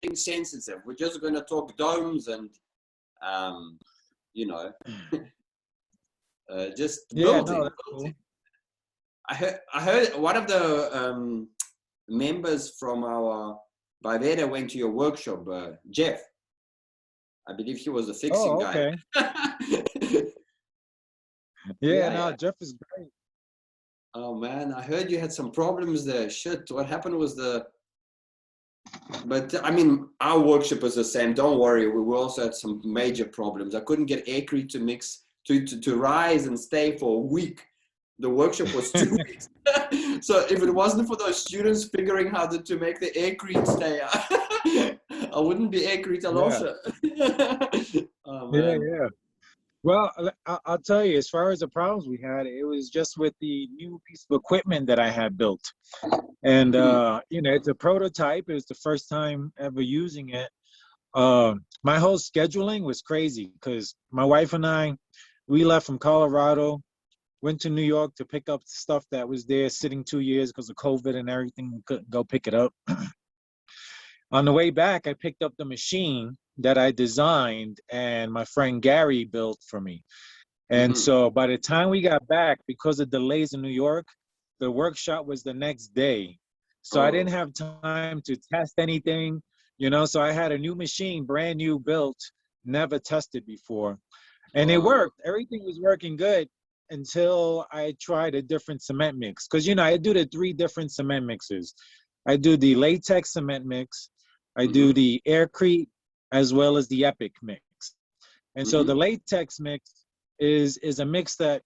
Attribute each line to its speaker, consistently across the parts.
Speaker 1: insensitive. We're just going to talk domes and, you know, just
Speaker 2: Yeah,
Speaker 1: building.
Speaker 2: no, that's cool.
Speaker 1: I heard one of the members from our Biveda went to your workshop, Jeff. I believe he was a fixing
Speaker 2: Oh,
Speaker 1: guy.
Speaker 2: okay. Yeah, no, Jeff is great.
Speaker 1: Oh man, I heard you had some problems there. Shit, what happened was but I mean, our workshop was the same. Don't worry, we also had some major problems. I couldn't get Aircrete to mix, to rise and stay for a week. The workshop was 2 weeks. So if it wasn't for those students figuring how to make the Aircrete stay, I wouldn't be Aircrete Alosha. Oh man.
Speaker 2: Yeah. Well, I'll tell you, as far as the problems we had, it was just with the new piece of equipment that I had built. And, you know, it's a prototype. It was the first time ever using it. My whole scheduling was crazy because my wife and I, we left from Colorado, went to New York to pick up stuff that was there sitting 2 years because of COVID and everything. We couldn't go pick it up. On the way back, I picked up the machine that I designed and my friend Gary built for me. And so by the time we got back, because of delays in New York, the workshop was the next day. So I didn't have time to test anything, you know, so I had a new machine, brand new built, never tested before. And it worked. Everything was working good until I tried a different cement mix. Because, you know, I do the 3 different cement mixes. I do the latex cement mix, I do the Aircrete, as well as the Epic mix. And so the latex mix is a mix that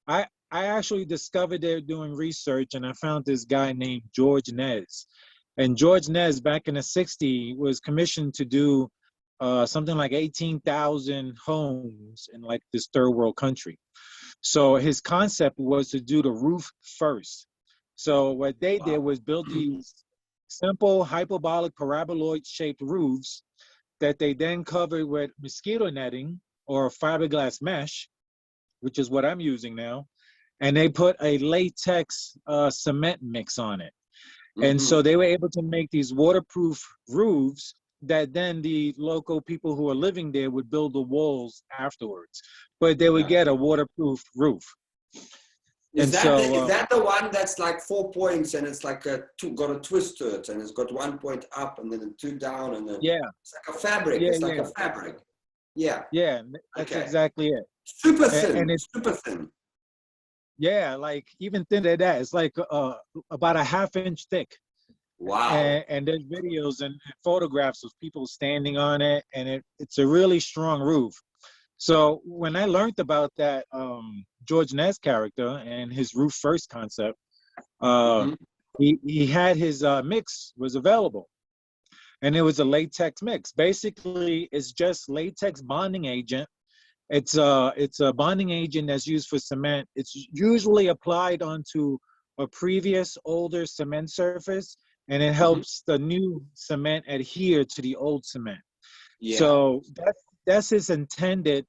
Speaker 2: I actually discovered there doing research, and I found this guy named George Nez. And George Nez, back in the 60s, was commissioned to do something like 18,000 homes in like this third world country. So his concept was to do the roof first. So what they did was build these simple hyperbolic paraboloid shaped roofs that they then covered with mosquito netting or fiberglass mesh, which is what I'm using now. And they put a latex cement mix on it. And so they were able to make these waterproof roofs that then the local people who are living there would build the walls afterwards. But they would get a waterproof roof.
Speaker 1: Is that the one that's like 4 points and it's like got a twist to it and it's got 1 point up and then 2 down and then it's like a fabric. It's like a fabric. Yeah.
Speaker 2: Yeah, that's exactly it.
Speaker 1: Super thin. And it's super thin.
Speaker 2: Yeah, like even thinner than that. It's like about a ½ inch thick.
Speaker 1: Wow.
Speaker 2: And there's videos and photographs of people standing on it, and it's a really strong roof. So when I learned about that George Nez character and his roof first concept, he had his mix was available, and it was a latex mix. Basically, it's just latex bonding agent. It's a bonding agent that's used for cement. It's usually applied onto a previous older cement surface, and it helps the new cement adhere to the old cement. So that's his intended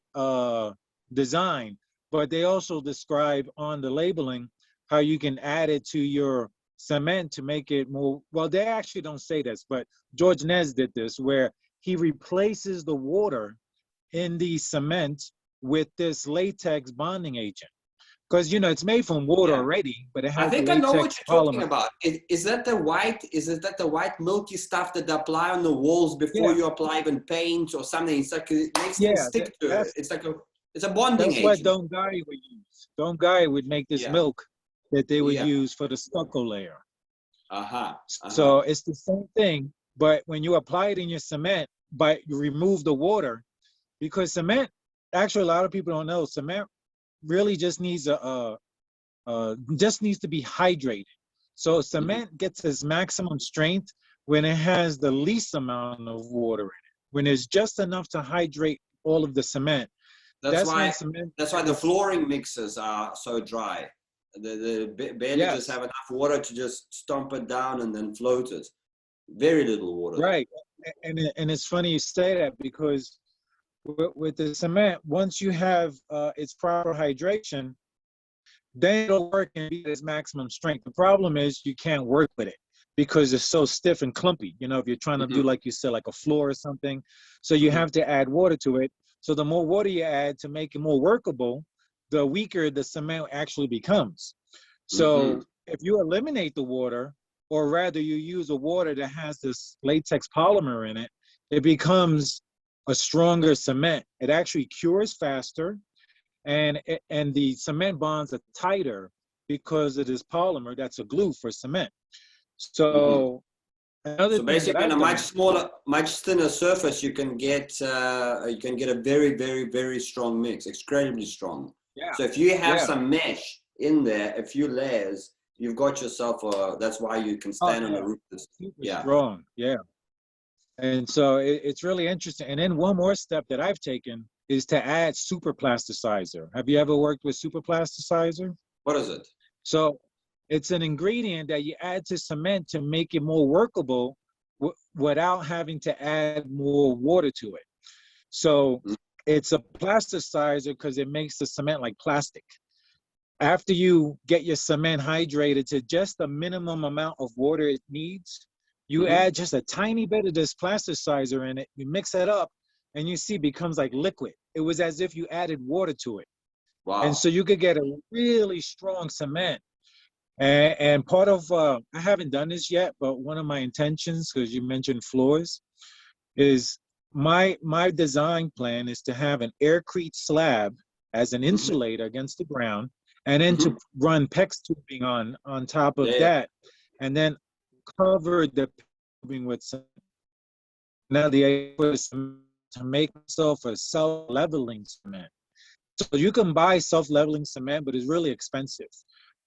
Speaker 2: design. But they also describe on the labeling how you can add it to your cement to make it more, well, they actually don't say this, but George Nez did this, where he replaces the water in the cement with this latex bonding agent. Because, you know, it's made from water already, but it has
Speaker 1: I think
Speaker 2: latex
Speaker 1: I know what you're talking
Speaker 2: polymer.
Speaker 1: about. Is that the white milky stuff that they apply on the walls before you apply even paint or something? It's like it makes things stick to it. It's like it's a bonding agent.
Speaker 2: That's what Don Guy would use. Don Guy would make this milk that they would use for the stucco layer. So it's the same thing, but when you apply it in your cement, but you remove the water, because cement, actually a lot of people don't know, cement really just needs to be hydrated. So cement gets its maximum strength when it has the least amount of water in it. When it's just enough to hydrate all of the cement.
Speaker 1: That's why the flooring mixes are so dry. They barely just have enough water to just stomp it down and then float it. Very little water.
Speaker 2: Right, and it's funny you say that, because with the cement, once you have its proper hydration, then it'll work and be at its maximum strength. The problem is you can't work with it. because it's so stiff and clumpy. You know, if you're trying to do, like you said, like a floor or something. So you have to add water to it. So the more water you add to make it more workable, the weaker the cement actually becomes. So if you eliminate the water, or rather you use a water that has this latex polymer in it, it becomes a stronger cement. It actually cures faster, and the cement bonds are tighter because of this polymer that's a glue for cement. So another
Speaker 1: So
Speaker 2: thing that
Speaker 1: basically, on
Speaker 2: I've
Speaker 1: a
Speaker 2: done,
Speaker 1: much smaller, much thinner surface, you can get a very, very, very strong mix, incredibly strong.
Speaker 2: yeah,
Speaker 1: So if you have
Speaker 2: yeah,
Speaker 1: some mesh in there, a few layers, you've got yourself a. That's why you can
Speaker 2: oh
Speaker 1: stand on
Speaker 2: yeah,
Speaker 1: the roof.
Speaker 2: super
Speaker 1: Yeah.
Speaker 2: strong, yeah. And so it's really interesting. And then one more step that I've taken is to add super plasticizer. Have you ever worked with super plasticizer?
Speaker 1: What is it?
Speaker 2: So it's an ingredient that you add to cement to make it more workable without having to add more water to it. So it's a plasticizer because it makes the cement like plastic. After you get your cement hydrated to just the minimum amount of water it needs, you add just a tiny bit of this plasticizer in it, you mix it up, and you see it becomes like liquid. It was as if you added water to it. And
Speaker 1: Wow.
Speaker 2: so you could get a really strong cement. And part of, I haven't done this yet, but one of my intentions, because you mentioned floors, is my design plan is to have an Aircrete slab as an insulator against the ground, and then to run PEX tubing on top of
Speaker 1: Yeah.
Speaker 2: that, and then cover the tubing with some. Now the idea is to make myself a self-leveling cement. So you can buy self-leveling cement, but it's really expensive.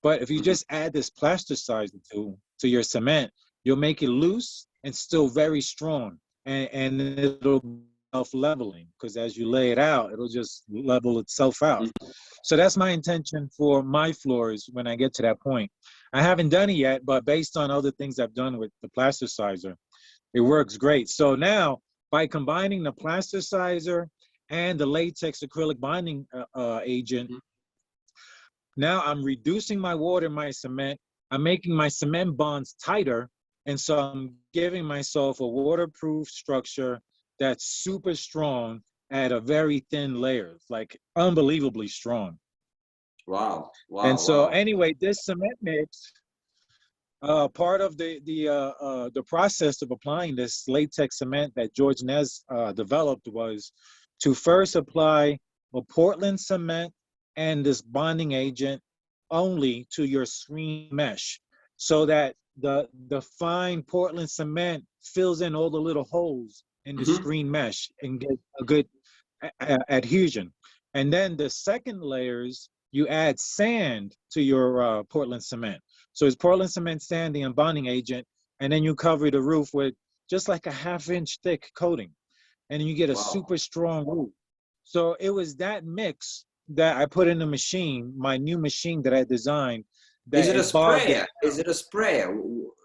Speaker 2: But if you just add this plasticizer to your cement, you'll make it loose and still very strong. And it'll be self-leveling, because as you lay it out, it'll just level itself out. So that's my intention for my floors when I get to that point. I haven't done it yet, but based on other things I've done with the plasticizer, it works great. So now, by combining the plasticizer and the latex acrylic bonding agent, now I'm reducing my water in my cement. I'm making my cement bonds tighter. And so I'm giving myself a waterproof structure that's super strong at a very thin layer, like unbelievably strong.
Speaker 1: Wow.
Speaker 2: And
Speaker 1: Wow.
Speaker 2: so
Speaker 1: Wow.
Speaker 2: anyway, this cement mix, part of the process of applying this latex cement that George Nez developed was to first apply a Portland cement and this bonding agent only to your screen mesh, so that the fine Portland cement fills in all the little holes in the screen mesh and get a good adhesion. And then the second layers, you add sand to your Portland cement. So it's Portland cement, sand, and bonding agent, and then you cover the roof with just like a half-inch thick coating, and you get a super strong roof. So it was that mix that I put in the machine, my new machine that I designed,
Speaker 1: Is
Speaker 2: that
Speaker 1: it a
Speaker 2: it bogged it.
Speaker 1: sprayer? Is it a sprayer?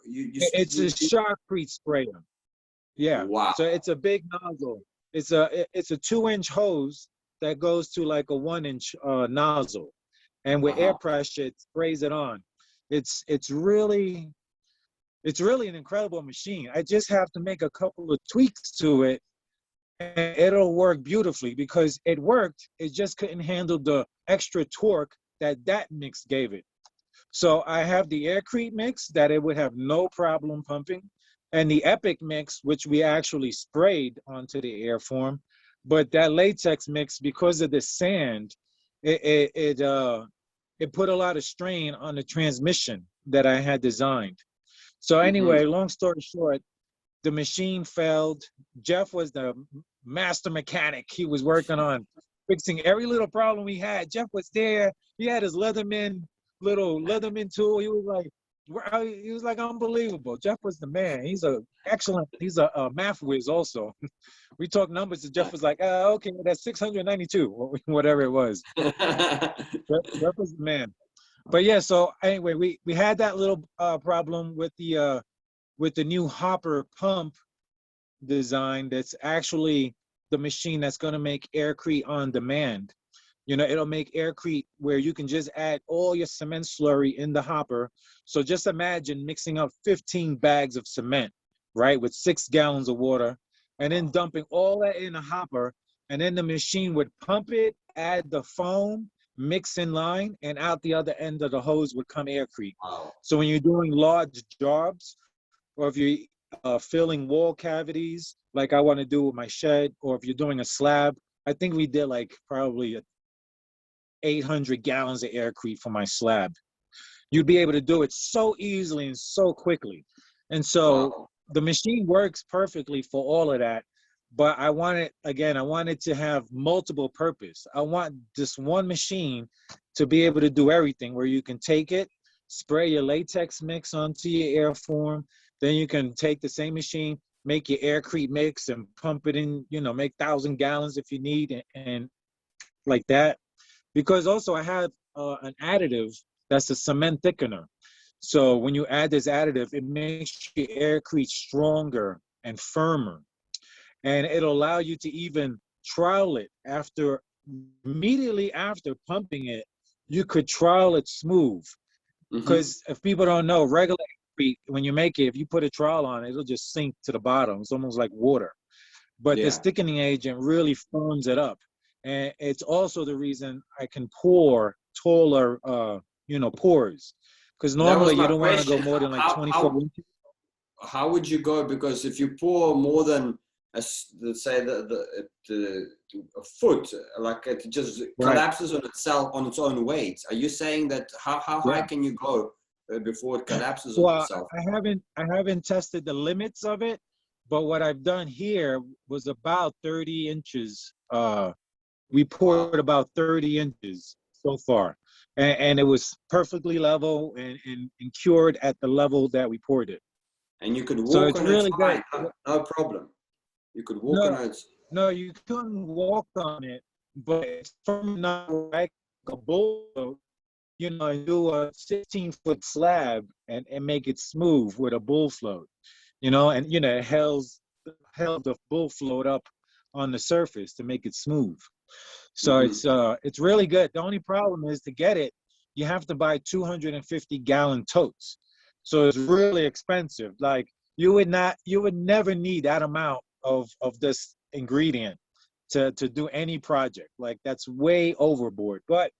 Speaker 2: It's a Shotcrete sprayer. Yeah.
Speaker 1: Wow.
Speaker 2: So it's a big nozzle. It's a 2-inch hose that goes to like a 1-inch nozzle, and with air pressure, it sprays it on. It's it's really it's really an incredible machine. I just have to make a couple of tweaks to it, and it'll work beautifully, because it worked. It just couldn't handle the extra torque that mix gave it. So I have the Aircrete mix that it would have no problem pumping, and the Epic mix, which we actually sprayed onto the airform. But that latex mix, because of the sand, it put a lot of strain on the transmission that I had designed. So anyway, long story short, the machine failed. Jeff was the master mechanic. He was working on fixing every little problem we had. Jeff was there. He had his little Leatherman tool. He was like unbelievable. Jeff was the man. He's a math whiz also. We talked numbers, and Jeff was like, okay, that's 692, whatever it was. Jeff was the man. But yeah, so anyway, we had that little problem with the new hopper pump design. That's actually the machine that's going to make Aircrete on demand. It'll make Aircrete where you can just add all your cement slurry in the hopper. So just imagine mixing up 15 bags of cement, right, with 6 gallons of water, and then dumping all that in a hopper, and then the machine would pump it, add the foam, mix in line, and out the other end of the hose would come Aircrete.
Speaker 1: Wow.
Speaker 2: So when you're doing large jobs, or if you're filling wall cavities, like I want to do with my shed, or if you're doing a slab, I think we did like probably 800 gallons of Aircrete for my slab. You'd be able to do it so easily and so quickly. And so
Speaker 1: Wow.
Speaker 2: the machine works perfectly for all of that. But I wanted to have multiple purpose. I want this one machine to be able to do everything, where you can take it, spray your latex mix onto your airform, then you can take the same machine, make your Aircrete mix and pump it in, make 1,000 gallons if you need, and like that. Because also I have an additive that's a cement thickener. So when you add this additive, it makes your Aircrete stronger and firmer. And it'll allow you to even trowel it immediately after pumping it. You could trowel it smooth. Because if people don't know, regular Aircrete, when you make it, if you put a trowel on it, it'll just sink to the bottom. It's almost like water. But this thickening agent really firms it up. And it's also the reason I can pour taller, pores. Because normally you don't want to go more than like 24 inches.
Speaker 1: How would you go? Because if you pour more than, let's say, a foot, like it just collapses on itself, on its own weight. Are you saying that how high can you go before it collapses on itself?
Speaker 2: I haven't tested the limits of it, but what I've done here was about 30 inches. We poured about 30 inches so far, and it was perfectly level and cured at the level that we poured it.
Speaker 1: And you could walk
Speaker 2: so it's
Speaker 1: on
Speaker 2: really
Speaker 1: it fine,
Speaker 2: good.
Speaker 1: no problem. You could walk on it.
Speaker 2: No, you couldn't walk on it, but it's firm enough like a bull, and do a 16-foot slab and make it smooth with a bull float, and it held the bull float up on the surface to make it smooth. So it's really good. The only problem is, to get it, you have to buy 250-gallon totes. So it's really expensive. Like you would never need that amount of this ingredient to do any project. Like that's way overboard. But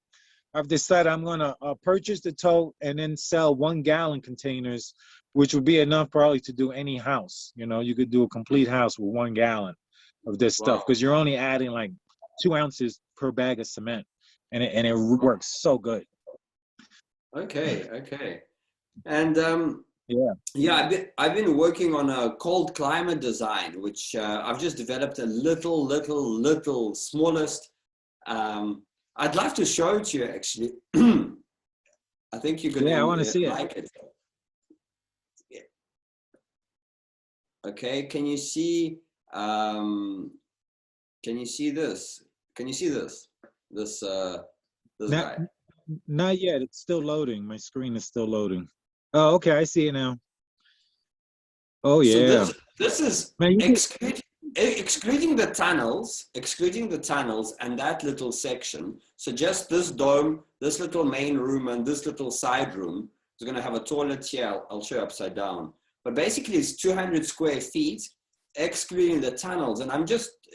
Speaker 2: I've decided I'm gonna purchase the tote and then sell 1-gallon containers, which would be enough probably to do any house. You could do a complete house with 1 gallon of this stuff, because you're only adding like 2 ounces per bag of cement, and it works so good.
Speaker 1: Okay. And I've been working on a cold climate design, which I've just developed a little smallest. I'd love to show it to you, actually. I think you're gonna
Speaker 2: I want to see
Speaker 1: like it. Yeah. Okay, can you see this? Can you see this guy?
Speaker 2: Not yet. It's still loading. My screen is still loading. Oh, okay. I see it now. Oh, yeah.
Speaker 1: So this is excluding the tunnels and that little section. So just this dome, this little main room, and this little side room is going to have a toilet here. I'll show you upside down. But basically, it's 200 square feet, excluding the tunnels. And I've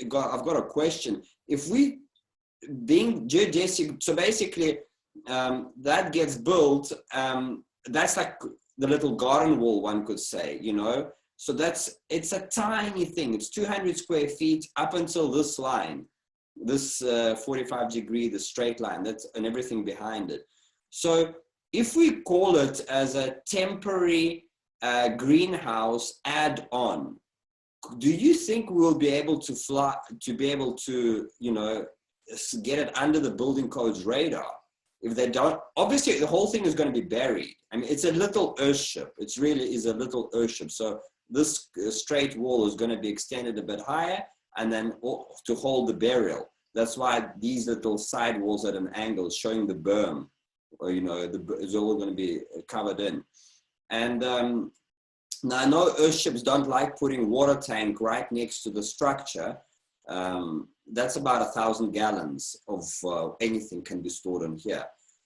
Speaker 1: got a question. If we being geodesic, so basically that gets built. That's like the little garden wall, one could say, So it's a tiny thing. It's 200 square feet up until this line, this 45-degree, the straight line, and everything behind it. So if we call it as a temporary greenhouse add-on, do you think we'll be able to get it under the building code's radar? If they don't, obviously the whole thing is going to be buried. I mean, it's a little earthship. It really is a little earthship. So this straight wall is going to be extended a bit higher, and then to hold the burial. That's why these little side walls at an angle is showing the berm, or it's all going to be covered in. And now I know earthships don't like putting water tank right next to the structure. That's about 1,000 gallons of anything can be stored in here.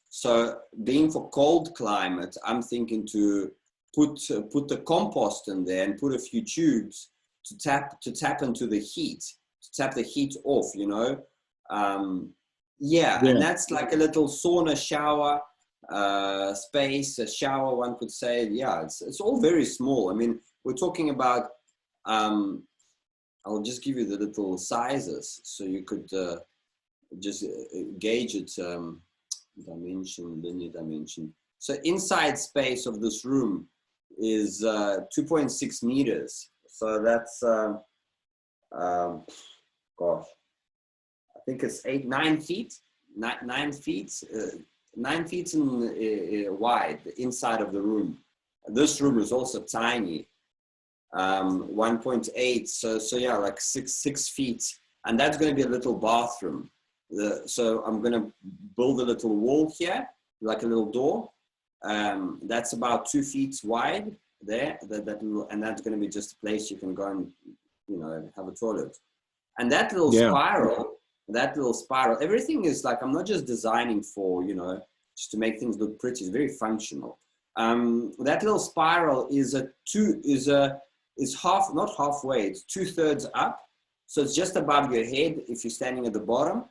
Speaker 1: So being for cold climate, I'm thinking to put the compost in there and put a few tubes to tap into the heat, to tap the heat off, you know. Yeah, and that's like a little sauna shower space, a shower, one could say. Yeah, it's all very small. I mean, we're talking about, I'll just give you the little sizes so you could just gauge it, dimension, linear dimension. So inside space of this room is 2.6 meters. So that's, gosh, I think it's 9 feet, 9 feet, 9 feet in, wide, the inside of the room. This room is also tiny, 1.8. So yeah, like 6 feet. And that's going to be a little bathroom. So I'm going to build a little wall here, like a little door. That's about 2 feet wide there. And that's going to be just a place you can go and, you know, have a toilet. And that little spiral, everything is like, I'm not just designing for, you know, just to make things look pretty. It's very functional. That little spiral is half, not halfway, it's 2/3 up. So it's just above your head if you're standing at the bottom.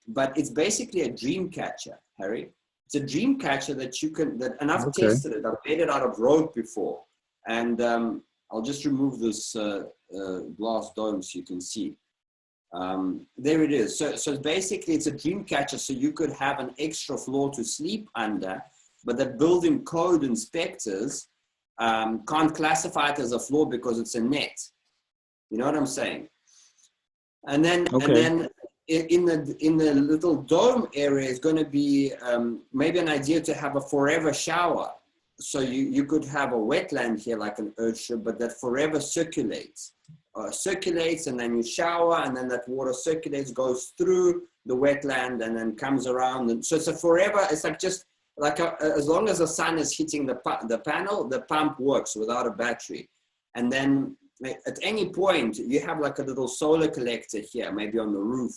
Speaker 1: But it's basically a dream catcher, Harry. It's a dream catcher that you can, and I've tested it. I've made it out of rope before. And I'll just remove this glass dome so you can see. There it is. So basically it's a dream catcher, so you could have an extra floor to sleep under, but the building code inspectors can't classify it as a floor because it's a net. You know what I'm saying? And then in the little dome area is going to be maybe an idea to have a forever shower. So you could have a wetland here like an earthship, but that forever circulates. And then you shower, and then that water circulates, goes through the wetland, and then comes around. And so it's a forever. It's like just like as long as the sun is hitting the panel, the pump works without a battery. And then at any point, you have like a little solar collector here, maybe on the roof,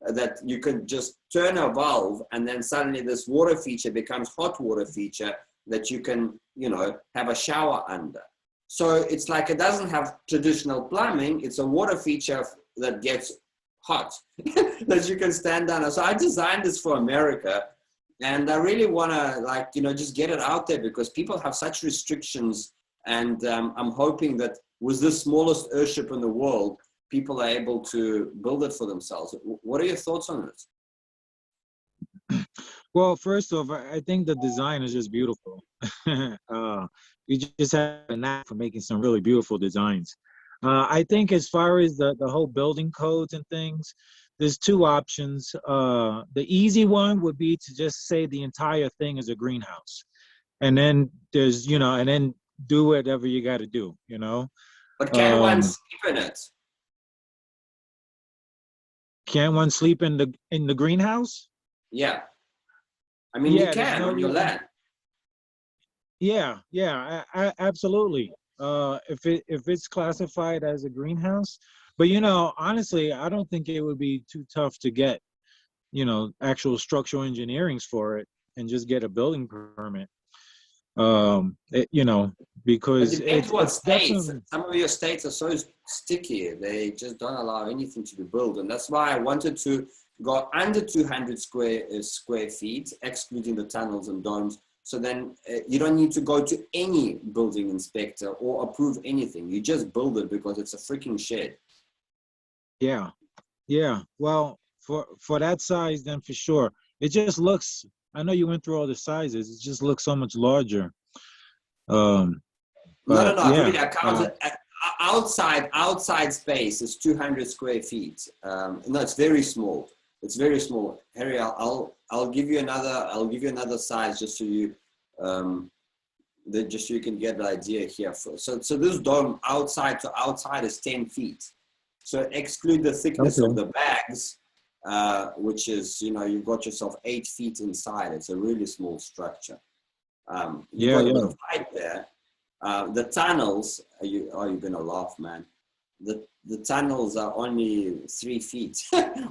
Speaker 1: that you could just turn a valve, and then suddenly this water feature becomes hot water feature that you can, you know, have a shower under. So it's like it doesn't have traditional plumbing. It's a water feature that gets hot that you can stand under. So I designed this for America, and I really want to, like, you know, just get it out there because people have such restrictions. And I'm hoping that with this smallest airship in the world, people are able to build it for themselves. What are your thoughts on it?
Speaker 2: Well, first off, I think the design is just beautiful. You just have a knack for making some really beautiful designs. I think as far as the whole building codes and things, there's two options. The easy one would be to just say the entire thing is a greenhouse. And then there's, you know, and then do whatever you got to do, you know.
Speaker 1: But can one sleep in it?
Speaker 2: Can one sleep in the greenhouse?
Speaker 1: Yeah. I mean, you can on your land.
Speaker 2: Yeah, absolutely. If it's classified as a greenhouse, but you know, honestly, I don't think it would be too tough to get, you know, actual structural engineerings for it and just get a building permit. You know, because
Speaker 1: it depends what states.
Speaker 2: definitely...
Speaker 1: Some of your states are so sticky; they just don't allow anything to be built, and that's why I wanted to go under 200 square feet, excluding the tunnels and domes. So then you don't need to go to any building inspector or approve anything. You just build it because it's a freaking shed.
Speaker 2: Yeah. Well, for that size, then for sure. It just looks, I know you went through all the sizes. It just looks so much larger.
Speaker 1: No.
Speaker 2: Yeah,
Speaker 1: really, I counted outside space is 200 square feet. No, it's very small. It's very small. Harry, I'll give you another size just so you just so you can get the idea here. So this dome outside to outside is 10 feet. So exclude the thickness of the bags, which is, you know, you've got yourself 8 feet inside. It's a really small structure. You've got a bit of height there. The tunnels, you're gonna laugh, man. the tunnels are only 3 feet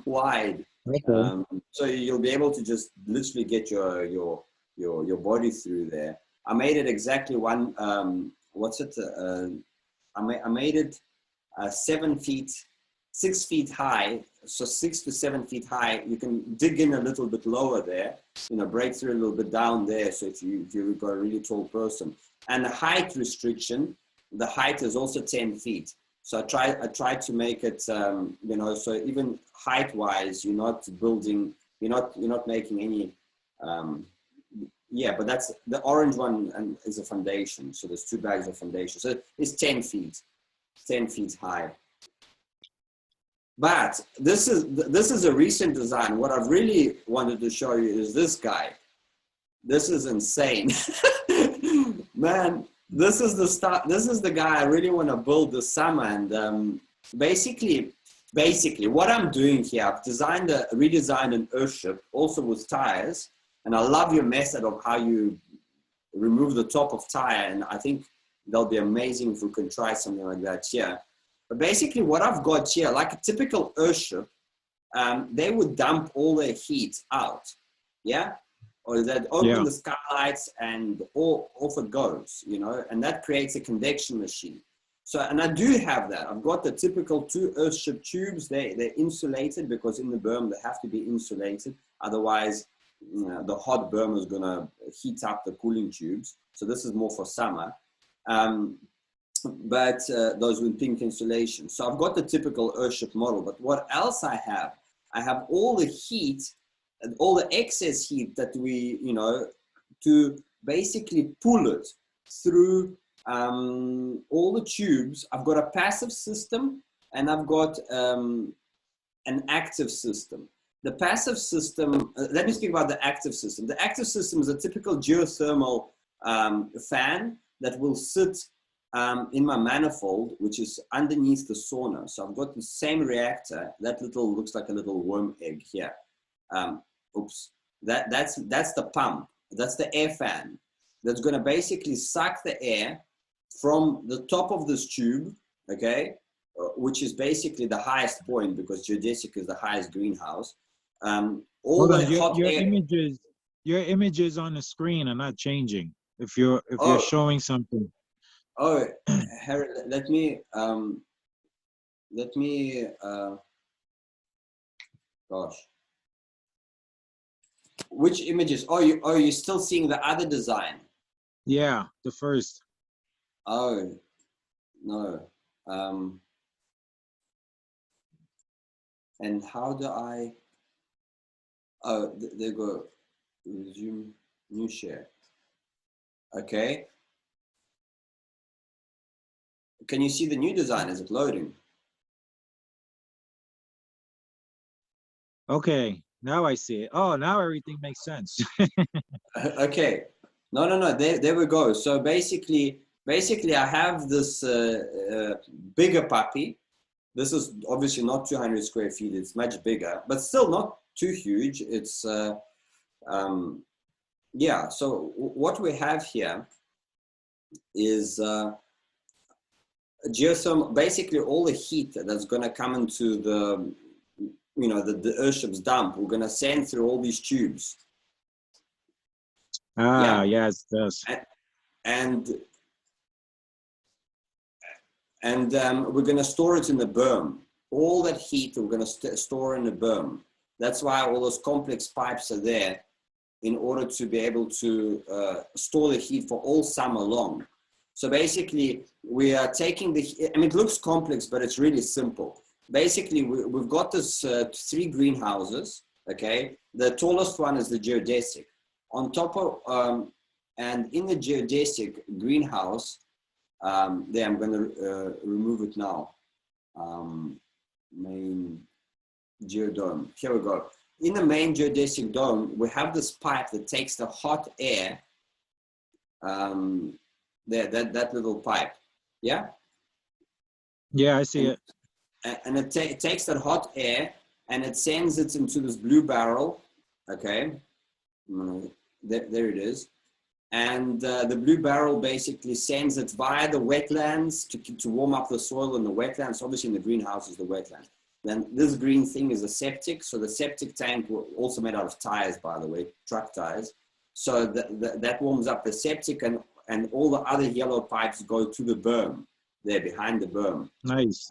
Speaker 1: wide.
Speaker 2: Okay.
Speaker 1: So you'll be able to just literally get your body through there. I made it exactly one. I made it 7 feet, 6 feet high. So 6 to 7 feet high. You can dig in a little bit lower there. Break through a little bit down there. So if you've got a really tall person, and the height restriction, the height is also 10 feet. So I tried to make it, so even height-wise, you're not building, you're not making any, but that's the orange one, and is a foundation. So there's 2 bags of foundation. So it's 10 feet high. But this is a recent design. What I've really wanted to show you is this guy. This is insane, man. This is the guy I really want to build this summer. And basically, what I'm doing here, I've redesigned an Earthship, also with tires. And I love your method of how you remove the top of tire. And I think they'll be amazing if we can try something like that here. But basically, what I've got here, like a typical Earthship, they would dump all their heat out, yeah? Or they'd open the skylights and off it goes, and that creates a convection machine. So, and I do have that. I've got the typical 2 Earthship tubes. They're insulated, because in the berm they have to be insulated. Otherwise, the hot berm is going to heat up the cooling tubes. So this is more for summer. But those with pink insulation. So I've got the typical Earthship model. But what else I have? I have all the heat, and all the excess heat that we, to basically pull it through all the tubes. I've got a passive system, and I've got an active system. The passive system, let me speak about the active system. The active system is a typical geothermal fan that will sit in my manifold, which is underneath the sauna. So I've got the same reactor. That looks like a little worm egg here. That's the pump. That's the air fan that's going to basically suck the air from the top of this tube, okay, which is basically the highest point, because geodesic is the highest greenhouse.
Speaker 2: Your images on the screen are not changing. If you're showing something.
Speaker 1: Oh, Harry, let me gosh. Which images? Oh, you're still seeing the other design?
Speaker 2: Yeah, the first.
Speaker 1: Oh, no. And how do I? Oh, there you go. Resume new share. Okay. Can you see the new design? Is it loading?
Speaker 2: Okay, now I see it. Oh, now everything makes sense.
Speaker 1: Okay. No. There we go. So basically, I have this bigger puppy. This is obviously not 200 square feet. It's much bigger, but still not too huge. It's yeah. So what we have here is geothermal. Basically, all the heat that's going to come into the the Earthship's dump, we're going to send through all these tubes.
Speaker 2: Ah, yeah. Yes, yes.
Speaker 1: And we're going to store it in the berm. All that heat we're going to store in the berm. That's why all those complex pipes are there, in order to be able to store the heat for all summer long. So basically, we are taking it looks complex, but it's really simple. Basically, we've got this 3 greenhouses, okay? The tallest one is the geodesic. On top of, and in the geodesic greenhouse, there, I'm going to remove it now. Main geodome, here we go. In the main geodesic dome, we have this pipe that takes the hot air, that little pipe, yeah?
Speaker 2: Yeah, I see it.
Speaker 1: And it takes that hot air and it sends it into this blue barrel, okay? There it is. And the blue barrel basically sends it via the wetlands to warm up the soil in the wetlands. Obviously in the greenhouse is the wetland. Then this green thing is a septic. So the septic tank, also made out of tires, by the way, truck tires. So that warms up the septic, and all the other yellow pipes go to the berm, there behind the berm.
Speaker 2: Nice.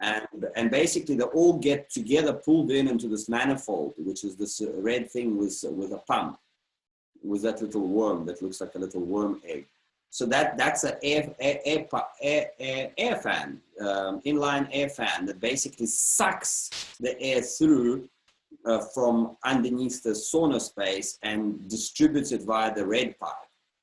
Speaker 1: And basically they all get together, pulled in into this manifold, which is this red thing with a pump, with that little worm that looks like a little worm egg. So that's an air fan, inline air fan that basically sucks the air through from underneath the sauna space and distributes it via the red pipe.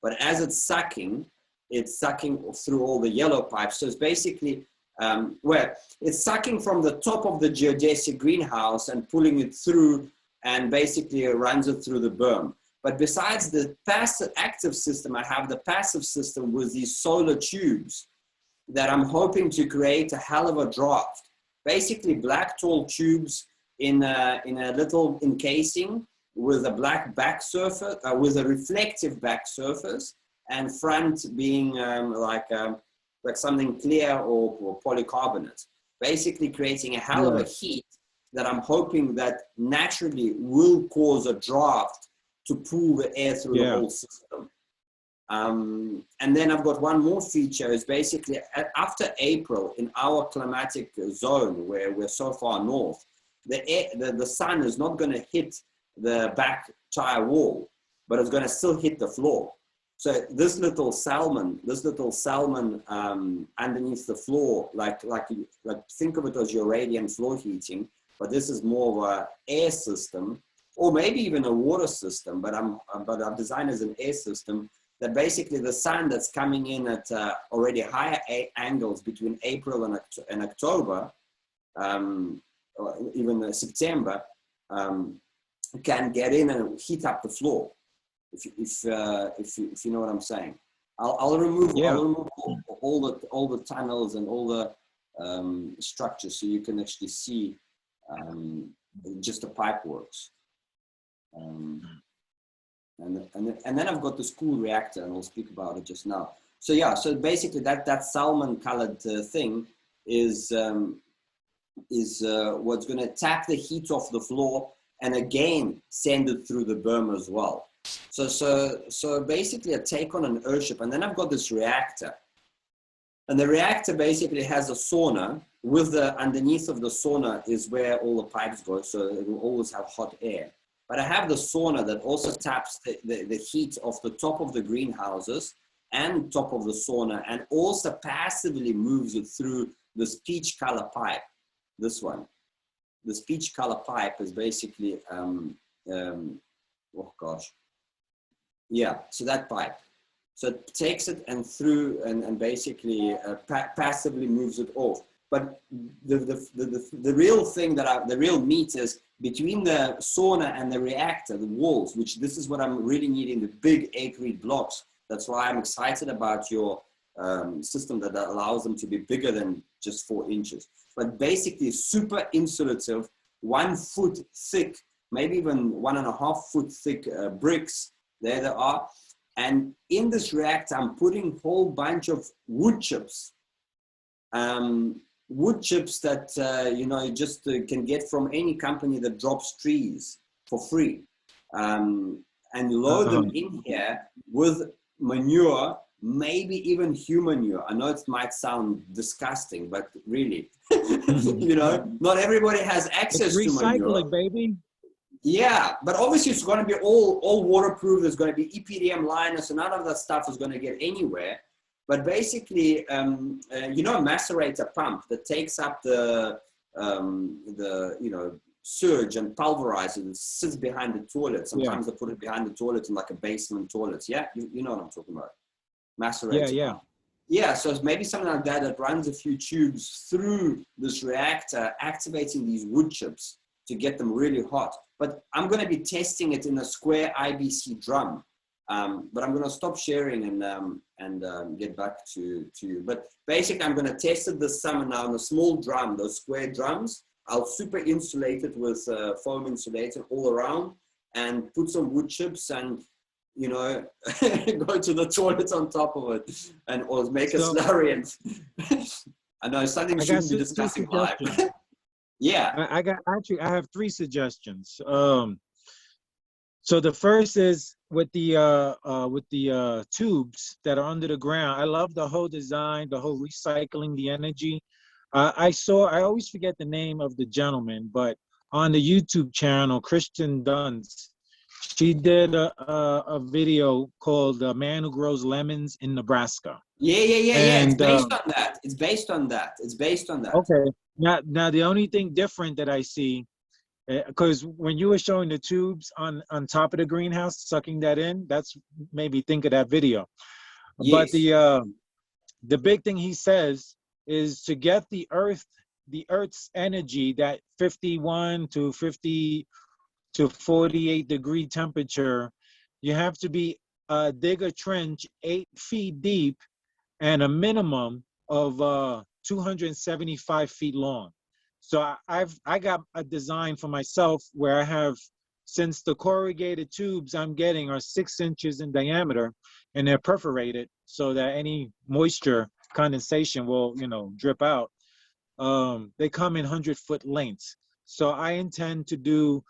Speaker 1: But as it's sucking through all the yellow pipes. So it's basically, it's sucking from the top of the geodesic greenhouse and pulling it through, and basically it runs it through the berm. But besides the passive active system, I have the passive system with these solar tubes that I'm hoping to create a hell of a draft. Basically black tall tubes in a little encasing with a black back surface, with a reflective back surface, and front being like something clear or polycarbonate. Basically creating a hell of a heat that I'm hoping that naturally will cause a draft to pull the air through the whole system. And then I've got one more feature, is basically after April in our climatic zone where we're so far north, the sun is not going to hit the back tire wall, but it's going to still hit the floor. So this little salmon underneath the floor, like think of it as your radiant floor heating, but this is more of an air system, or maybe even a water system, but I've designed as an air system that basically the sun that's coming in at already higher angles between April and October, or even September, can get in and heat up the floor. If you know what I'm saying. I'll remove all the tunnels and all the structures so you can actually see just the pipe works. And then I've got this cool reactor, and we'll speak about it just now. So yeah, so basically that salmon colored thing is what's going to tap the heat off the floor and again send it through the berm as well. So basically a take on an airship. And then I've got this reactor, and the reactor basically has a sauna. With the underneath of the sauna is where all the pipes go, so it will always have hot air. But I have the sauna that also taps the heat off the top of the greenhouses and top of the sauna, and also passively moves it through this peach color pipe. This one, this peach color pipe is basically, oh gosh. Yeah, so that pipe. So it takes it and through and basically passively moves it off. But the real thing the real meat is between the sauna and the reactor, the walls, which this is what I'm really needing, the big Aircrete blocks. That's why I'm excited about your system that allows them to be bigger than just 4 inches. But basically super insulative, 1 foot thick, maybe even 1.5 foot thick bricks. There they are. And in this reactor, I'm putting a whole bunch of wood chips. Wood chips that, you just can get from any company that drops trees for free. And load them in here with manure, maybe even human manure. I know it might sound disgusting, but really, not everybody has access to manure.
Speaker 2: Recycling, baby.
Speaker 1: Yeah, but obviously it's going to be all waterproof. There's going to be EPDM liners, so none of that stuff is going to get anywhere. But basically, a macerator pump that takes up the surge and pulverizes it sits behind the toilet. Sometimes they put it behind the toilet in like a basement toilet. Yeah, you know what I'm talking about. Macerator pump. Yeah, so it's maybe something like that runs a few tubes through this reactor, activating these wood chips to get them really hot. But I'm going to be testing it in a square IBC drum. But I'm going to stop sharing and get back to you. But basically, I'm going to test it this summer now in a small drum, those square drums. I'll super insulate it with foam insulator all around and put some wood chips. And, you know, go to the toilet on top of it, and or make a
Speaker 2: So
Speaker 1: slurry. And I know something
Speaker 2: I got
Speaker 1: shouldn't be
Speaker 2: two
Speaker 1: discussing live.
Speaker 2: suggestions.
Speaker 1: Yeah.
Speaker 2: I have three suggestions. So the first is with the tubes that are under the ground. I love the whole design, the whole recycling the energy. I always forget the name of the gentleman, but on the YouTube channel, Christian Dunst, she did a video called "The Man Who Grows Lemons in Nebraska."
Speaker 1: Yeah. It's
Speaker 2: And
Speaker 1: based on that. It's based on that. It's based on that.
Speaker 2: okay, now the only thing different that I see, because when you were showing the tubes on top of the greenhouse, sucking that in, that's made me think of that video. But
Speaker 1: Yes.
Speaker 2: the big thing he says is to get the Earth's energy, that 51 to 50 to 48 degree temperature, you have to dig a trench 8 feet deep and a minimum of 275 feet long. So I got a design for myself where I have, since the corrugated tubes I'm getting are 6 inches in diameter and they're perforated so that any moisture condensation will, drip out. They come in 100-foot lengths. So I intend to do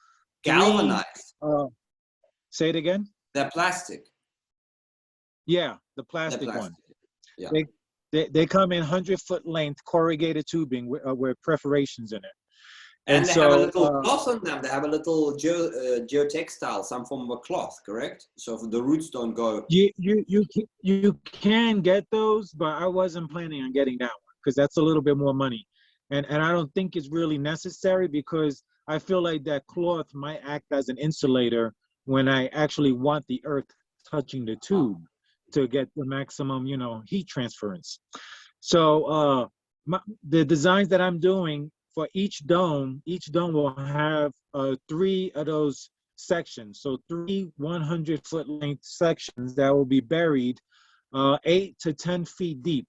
Speaker 2: 3.
Speaker 1: Galvanized.
Speaker 2: Say it again.
Speaker 1: They're plastic.
Speaker 2: Yeah, the
Speaker 1: They're
Speaker 2: plastic
Speaker 1: plastic.
Speaker 2: one.
Speaker 1: Yeah.
Speaker 2: They come in 100-foot length corrugated tubing with perforations in it.
Speaker 1: And they have a
Speaker 2: so
Speaker 1: little cloth on them. They have a little geotextile, some form of a cloth, correct? So the roots don't go.
Speaker 2: you can get those, but I wasn't planning on getting that one because that's a little bit more money, and I don't think it's really necessary because I feel like that cloth might act as an insulator when I actually want the earth touching the tube to get the maximum, heat transference. So the designs that I'm doing for each dome will have 3 of those sections. So 3 100-foot length sections that will be buried 8 to 10 feet deep.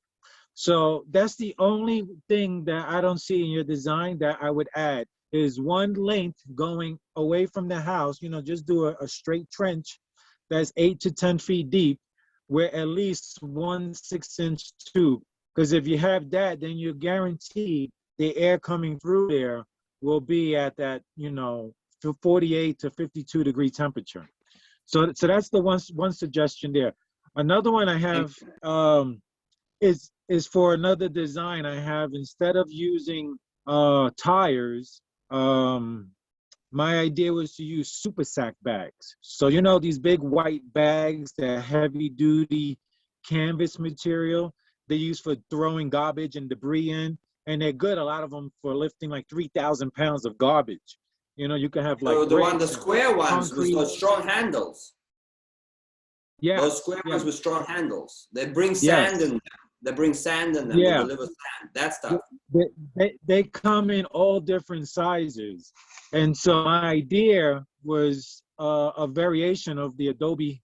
Speaker 2: So that's the only thing that I don't see in your design that I would add is one length going away from the house, just do a straight trench that's 8 to 10 feet deep where at least 1 6-inch tube. Because if you have that, then you're guaranteed the air coming through there will be at that, 48 to 52 degree temperature. So that's the one suggestion there. Another one I have is for another design. I have, instead of using tires, my idea was to use super sack bags. So these big white bags, that heavy duty canvas material they use for throwing garbage and debris in, and they're good, a lot of them, for lifting like 3,000 pounds of garbage. You can have like
Speaker 1: the square ones with those strong handles.
Speaker 2: Yeah,
Speaker 1: those square ones with strong handles. They bring
Speaker 2: Yes.
Speaker 1: sand in them. They bring sand in them.
Speaker 2: Yeah.
Speaker 1: They deliver sand. That stuff.
Speaker 2: They come in all different sizes, and so my idea was a variation of the Adobe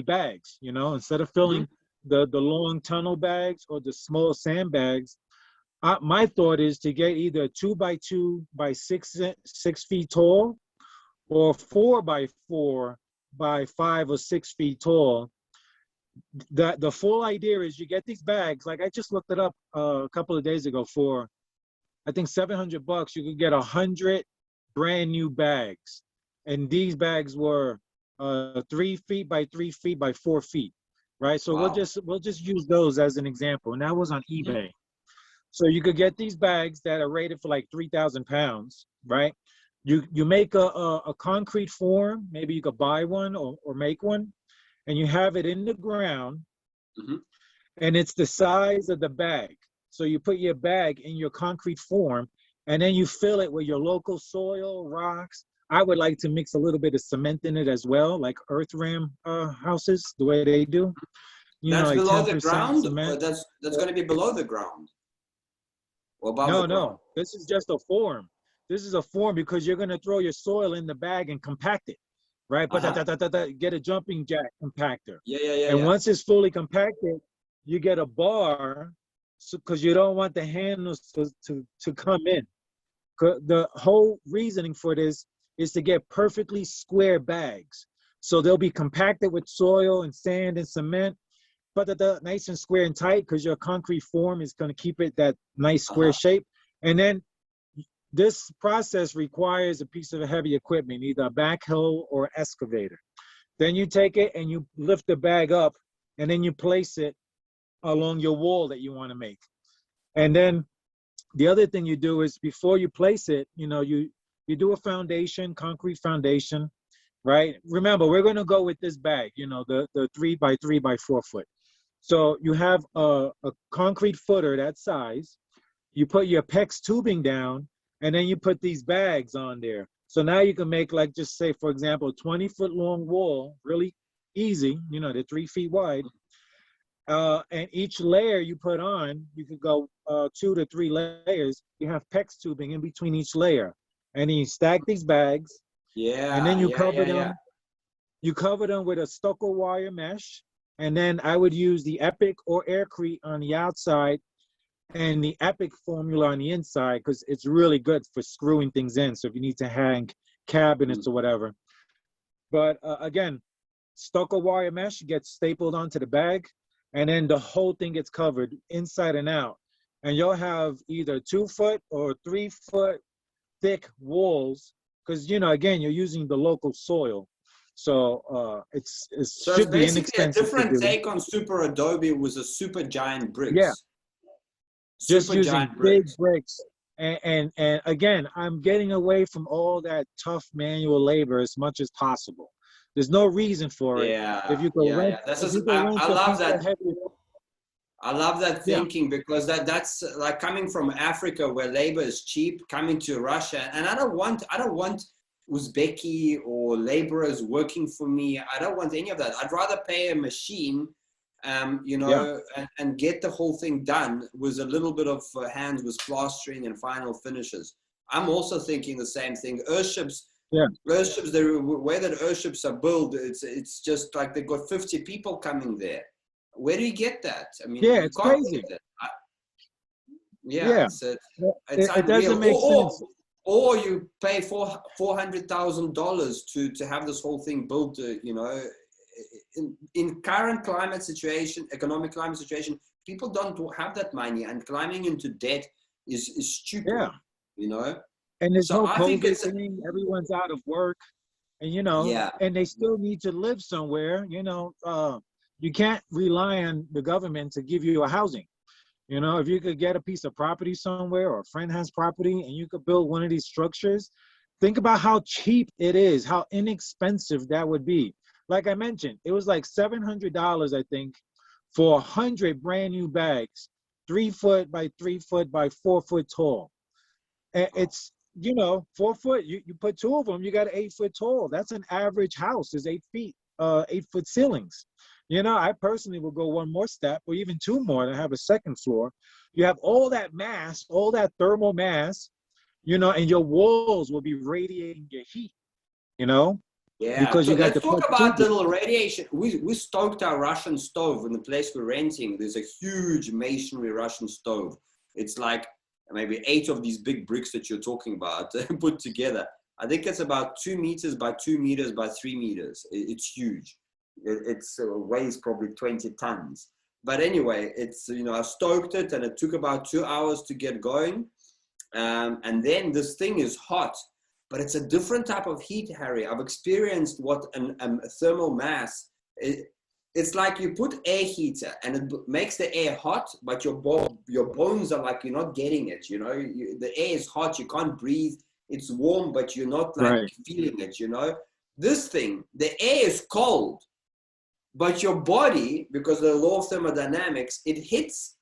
Speaker 2: bags. Instead of filling the long tunnel bags or the small sand bags, my thought is to get either 2 by 2 by 6 feet tall, or 4 by 4 by 5 or 6 feet tall. The full idea is you get these bags, like I just looked it up a couple of days ago, for I think $700 you could get 100 brand new bags, and these bags were 3 feet by 3 feet by 4 feet, right? So
Speaker 1: Wow.
Speaker 2: we'll just use those as an example, and that was on eBay. So you could get these bags that are rated for like 3,000 pounds, right? You make a concrete form, maybe you could buy one or make one, and you have it in the ground, and it's the size of the bag. So you put your bag in your concrete form, and then you fill it with your local soil, rocks. I would like to mix a little bit of cement in it as well, like earth ram houses, the way they do.
Speaker 1: That's
Speaker 2: like
Speaker 1: below the
Speaker 2: 10%
Speaker 1: ground?
Speaker 2: cement.
Speaker 1: Or that's going to be below the ground? Or above the ground?
Speaker 2: No. This is just a form. This is a form because you're going to throw your soil in the bag and compact it, right? But get a jumping jack compactor.
Speaker 1: Yeah.
Speaker 2: And once it's fully compacted, you get a bar, because you don't want the handles to come in. The whole reasoning for this is to get perfectly square bags. So they'll be compacted with soil and sand and cement, but they're nice and square and tight because your concrete form is going to keep it that nice square shape. And then this process requires a piece of heavy equipment, either a backhoe or excavator. Then you take it and you lift the bag up, and then you place it along your wall that you want to make. And then the other thing you do is before you place it, you know, you do a foundation, concrete foundation, right? Remember, we're going to go with this bag, you know, the 3 by 3 by 4 foot. So you have a concrete footer that size. You put your PEX tubing down, and then you put these bags on there. So now you can make, like, just say, for example, a 20-foot long wall, really easy. You know, they're 3 feet wide. And each layer you put on, you could go 2 to 3 layers. You have PEX tubing in between each layer. And then you stack these bags.
Speaker 1: Yeah.
Speaker 2: And then you cover them. You cover them with a stucco wire mesh. And then I would use the Epic or Aircrete on the outside and the Epic formula on the inside, because it's really good for screwing things in. So if you need to hang cabinets or whatever. But again, stucco wire mesh gets stapled onto the bag, and then the whole thing gets covered inside and out. And you'll have either 2 foot or 3 foot thick walls, because, you know, again, you're using the local soil. So
Speaker 1: So
Speaker 2: should
Speaker 1: it's
Speaker 2: be
Speaker 1: basically a
Speaker 2: inexpensive.
Speaker 1: different take on Super Adobe was a super giant bricks.
Speaker 2: Yeah. Just
Speaker 1: Super
Speaker 2: using
Speaker 1: giant
Speaker 2: big
Speaker 1: bricks.
Speaker 2: bricks. And again, I'm getting away from all that tough manual labor as much as possible. There's no reason for it. If you go rent,
Speaker 1: This
Speaker 2: if
Speaker 1: is
Speaker 2: you go rent
Speaker 1: I
Speaker 2: a
Speaker 1: love
Speaker 2: piece of
Speaker 1: that.
Speaker 2: heavy,
Speaker 1: I love that thinking, because that's like coming from Africa where labor is cheap, coming to Russia, and I don't want Uzbeki or laborers working for me. I don't want any of that. I'd rather pay a machine, you know, and get the whole thing done with a little bit of hands with plastering and final finishes. I'm also thinking the same thing. Earthships, the way that earthships are built, it's just like they've got 50 people coming there. Where do you get that? I mean, you
Speaker 2: it's
Speaker 1: can't
Speaker 2: crazy.
Speaker 1: get that. It's
Speaker 2: It doesn't
Speaker 1: unreal.
Speaker 2: make sense.
Speaker 1: Or you pay $400,000 to have this whole thing built. You know, in current climate situation, economic climate situation, people don't have that money, and climbing into debt is stupid.
Speaker 2: Yeah.
Speaker 1: You know.
Speaker 2: And there's
Speaker 1: So
Speaker 2: no
Speaker 1: I think
Speaker 2: COVID
Speaker 1: it's
Speaker 2: thing. Everyone's out of work, and you know, and they still need to live somewhere. You know, you can't rely on the government to give you a housing. You know, if you could get a piece of property somewhere, or a friend has property, and you could build one of these structures, think about how cheap it is, how inexpensive that would be. Like I mentioned, it was like $700, I think, for 100 brand new bags, 3 foot by 3 foot by 4 foot tall. And it's, you know, 4 foot, you put 2 of them, you got 8 foot tall. That's an average house, is 8 feet, 8 foot ceilings. You know, I personally will go 1 more step, or even 2 more, to have a second floor. You have all that mass, all that thermal mass, you know, and your walls will be radiating your heat, you know?
Speaker 1: Yeah,
Speaker 2: because
Speaker 1: so
Speaker 2: you got
Speaker 1: let's
Speaker 2: the
Speaker 1: talk about little radiation. We stoked our Russian stove in the place we're renting. There's a huge masonry Russian stove. It's like maybe 8 of these big bricks that you're talking about put together. I think it's about 2 meters by 2 meters by 3 meters. It's huge. It weighs probably 20 tons. But anyway, it's, you know, I stoked it, and it took about 2 hours to get going. And then this thing is hot, but it's a different type of heat, Harry. I've experienced what a thermal mass. It's like you put air heater and it makes the air hot, but your bones are like, you're not getting it. You know, the air is hot, you can't breathe. It's warm, but you're not like feeling it, you know. This thing, the air is cold, but your body, because of the law of thermodynamics, it hits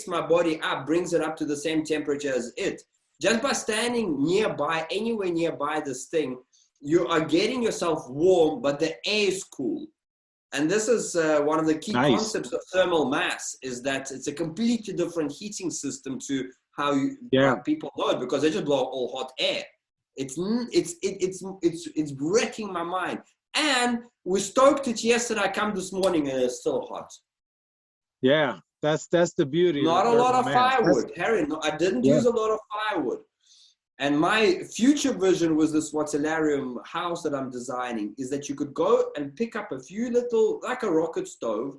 Speaker 1: my body up, brings it up to the same temperature as it. Just by standing nearby, anywhere nearby this thing, you are getting yourself warm, but the air is cool. And this is one of the key concepts of thermal mass, is that it's a completely different heating system to how people know it, because they just blow all hot air. It's wrecking my mind. And we stoked it yesterday. I come this morning and it's still hot.
Speaker 2: Yeah, that's the beauty.
Speaker 1: Not a lot of firewood, Harry. No, I didn't use a lot of firewood. And my future vision was this Waterlarium house that I'm designing, is that you could go and pick up a few little, like a rocket stove,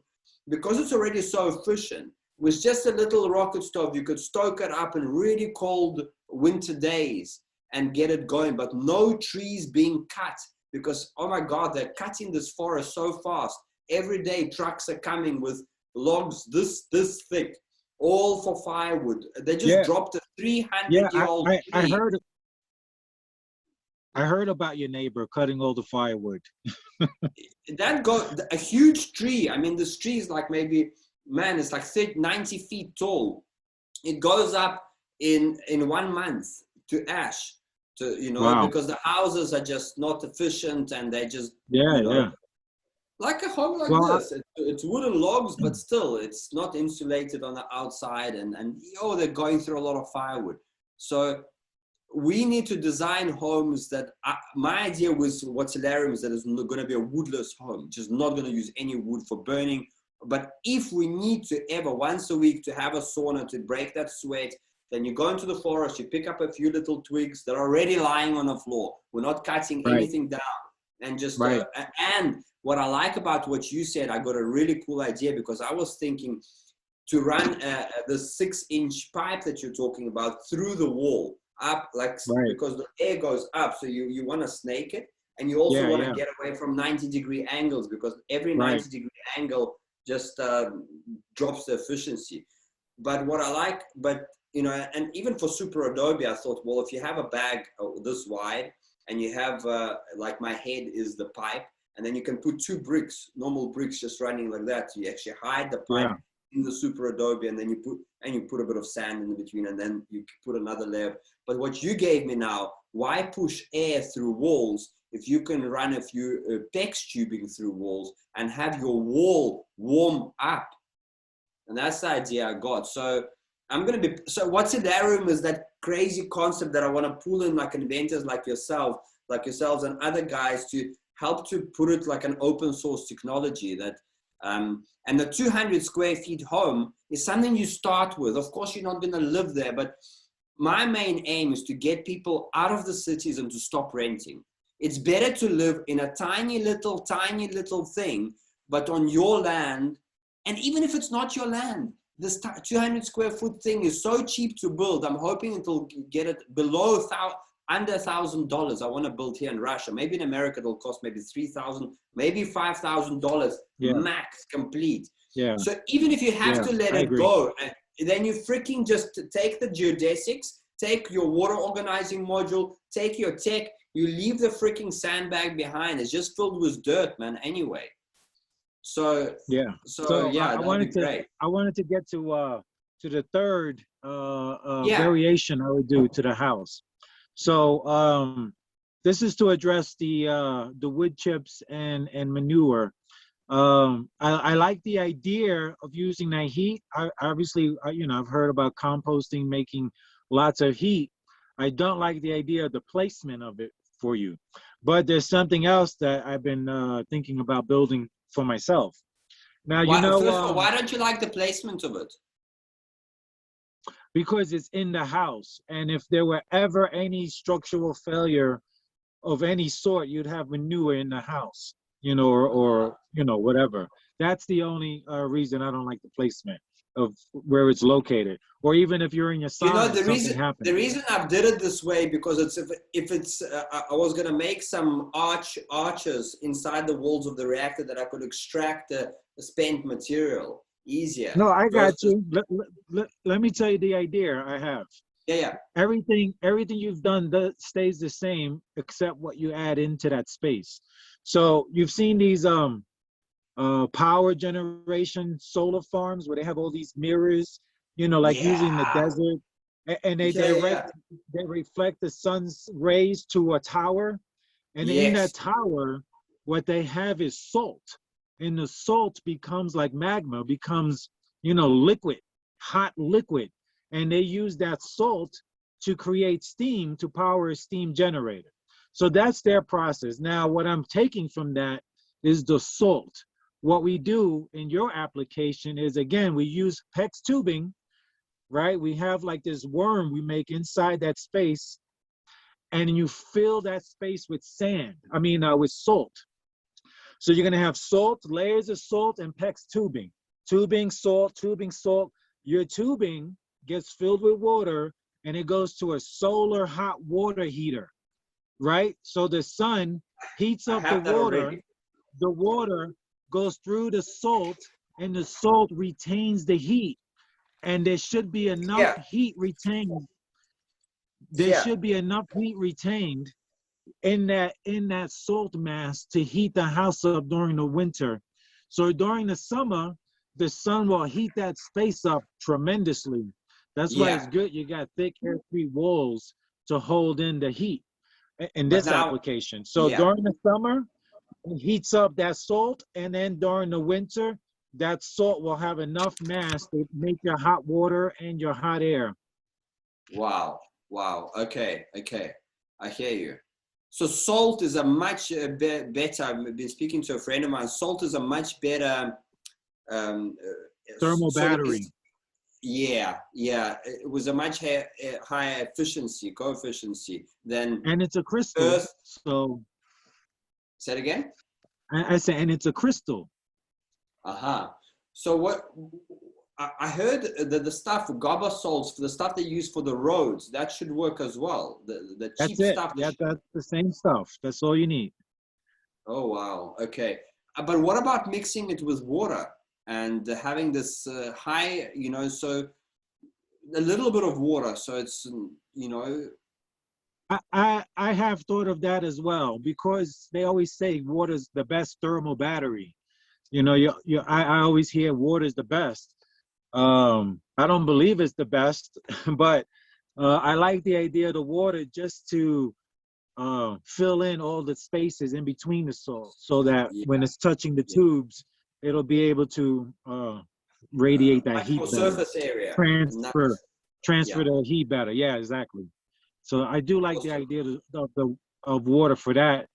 Speaker 1: because it's already so efficient. With just a little rocket stove, you could stoke it up in really cold winter days and get it going, but no trees being cut, because, oh my God, they're cutting this forest so fast. Every day trucks are coming with logs this thick, all for firewood. They just dropped a 300-year-old tree.
Speaker 2: I heard about your neighbor cutting all the firewood.
Speaker 1: That got a huge tree. I mean, this tree is like maybe, man, it's like 90 feet tall. It goes up in 1 month to ash,
Speaker 2: Wow.
Speaker 1: because the houses are just not efficient, and they just, like a home like this. It's wooden logs, but still, it's not insulated on the outside, and they're going through a lot of firewood. So we need to design homes that, my idea was, what's hilarious, that is going to be a woodless home, just not going to use any wood for burning. But if we need to ever, once a week, to have a sauna to break that sweat, then you go into the forest, you pick up a few little twigs that are already lying on the floor. We're not cutting anything down. And just, and what I like about what you said, I got a really cool idea, because I was thinking to run the 6-inch pipe that you're talking about through the wall up, like, because the air goes up. So you want to snake it, and you also want to get away from 90-degree angles, because every 90-degree angle just drops the efficiency. But what I like, and even for super adobe, I thought, well, if you have a bag this wide, and you have, like my head is the pipe, and then you can put 2 bricks, normal bricks, just running like that. So you actually hide the pipe in the super adobe, and then you put a bit of sand in between, and then you put another layer. But what you gave me now, why push air through walls if you can run a few PEX tubing through walls and have your wall warm up? And that's the idea I got. So what's in that room is that crazy concept that I want to pull in, like inventors like yourselves and other guys, to help to put it like an open source technology that, and the 200 square feet home is something you start with. Of course, you're not going to live there, but my main aim is to get people out of the cities and to stop renting. It's better to live in a tiny little thing, but on your land. And even if it's not your land, this 200 square foot thing is so cheap to build. I'm hoping it'll get it below under $1,000. I want to build here in Russia. Maybe in America it'll cost maybe $3,000, maybe $5,000 max complete.
Speaker 2: Yeah.
Speaker 1: So even if you have to let it go, then you freaking just take the geodesics, take your water organizing module, take your tech, you leave the freaking sandbag behind. It's just filled with dirt, man. Anyway. So
Speaker 2: I wanted to get to the third variation I would do to the house. So this is to address the wood chips and manure. I like the idea of using that heat. Obviously, I've heard about composting making lots of heat. I don't like the idea of the placement of it for you, but there's something else that I've been thinking about building for myself. Now,
Speaker 1: why don't you like the placement of it?
Speaker 2: Because it's in the house, and if there were ever any structural failure of any sort, you'd have manure in the house, or whatever. That's the only reason I don't like the placement of where it's located. Or even if you're in your sauna,
Speaker 1: the reason I did it this way, because I was going to make some arches inside the walls of the reactor that I could extract the spent material easier.
Speaker 2: No, I got you. Let me tell you the idea I have.
Speaker 1: Yeah.
Speaker 2: Everything you've done stays the same except what you add into that space. So you've seen these power generation solar farms where they have all these mirrors, using the desert, and they reflect the sun's rays to a tower, and in that tower, what they have is salt, and the salt becomes like magma, becomes liquid, hot liquid, and they use that salt to create steam to power a steam generator. So that's their process. Now, what I'm taking from that is the salt. What we do in your application is, again, we use PEX tubing, right? We have like this worm we make inside that space, and you fill that space with with salt. So you're gonna have salt, layers of salt, and PEX tubing. Tubing, salt, tubing, salt. Your tubing gets filled with water and it goes to a solar hot water heater, right? So the sun heats up the water goes through the salt, and the salt retains the heat. And there should be enough heat retained. There should be enough heat retained in that salt mass to heat the house up during the winter. So during the summer, the sun will heat that space up tremendously. That's why it's good you got thick aircrete walls to hold in the heat in this application. So during the summer, it heats up that salt, and then during the winter, that salt will have enough mass to make your hot water and your hot air.
Speaker 1: Wow. Okay. I hear you. So salt is a much better, I've been speaking to a friend of mine, salt is a much better
Speaker 2: thermal battery.
Speaker 1: It was a much higher coefficient than.
Speaker 2: And it's a crystal.
Speaker 1: Earth.
Speaker 2: So.
Speaker 1: Say it again?
Speaker 2: I say, and it's a crystal.
Speaker 1: So what I heard that the stuff, GABA salts, for the stuff they use for the roads, that should work as well. The cheap stuff.
Speaker 2: Yeah, that's the same stuff. That's all you need.
Speaker 1: Oh, wow. Okay. But what about mixing it with water and having this high, so a little bit of water. So it's,
Speaker 2: I have thought of that as well, because they always say water's the best thermal battery. I always hear water's the best. I don't believe it's the best, but I like the idea of the water just to fill in all the spaces in between the salt, so that when it's touching the tubes, it'll be able to radiate that heat better.
Speaker 1: Surface area.
Speaker 2: Transfer the heat better. Yeah, exactly. So I do like the idea of water for that.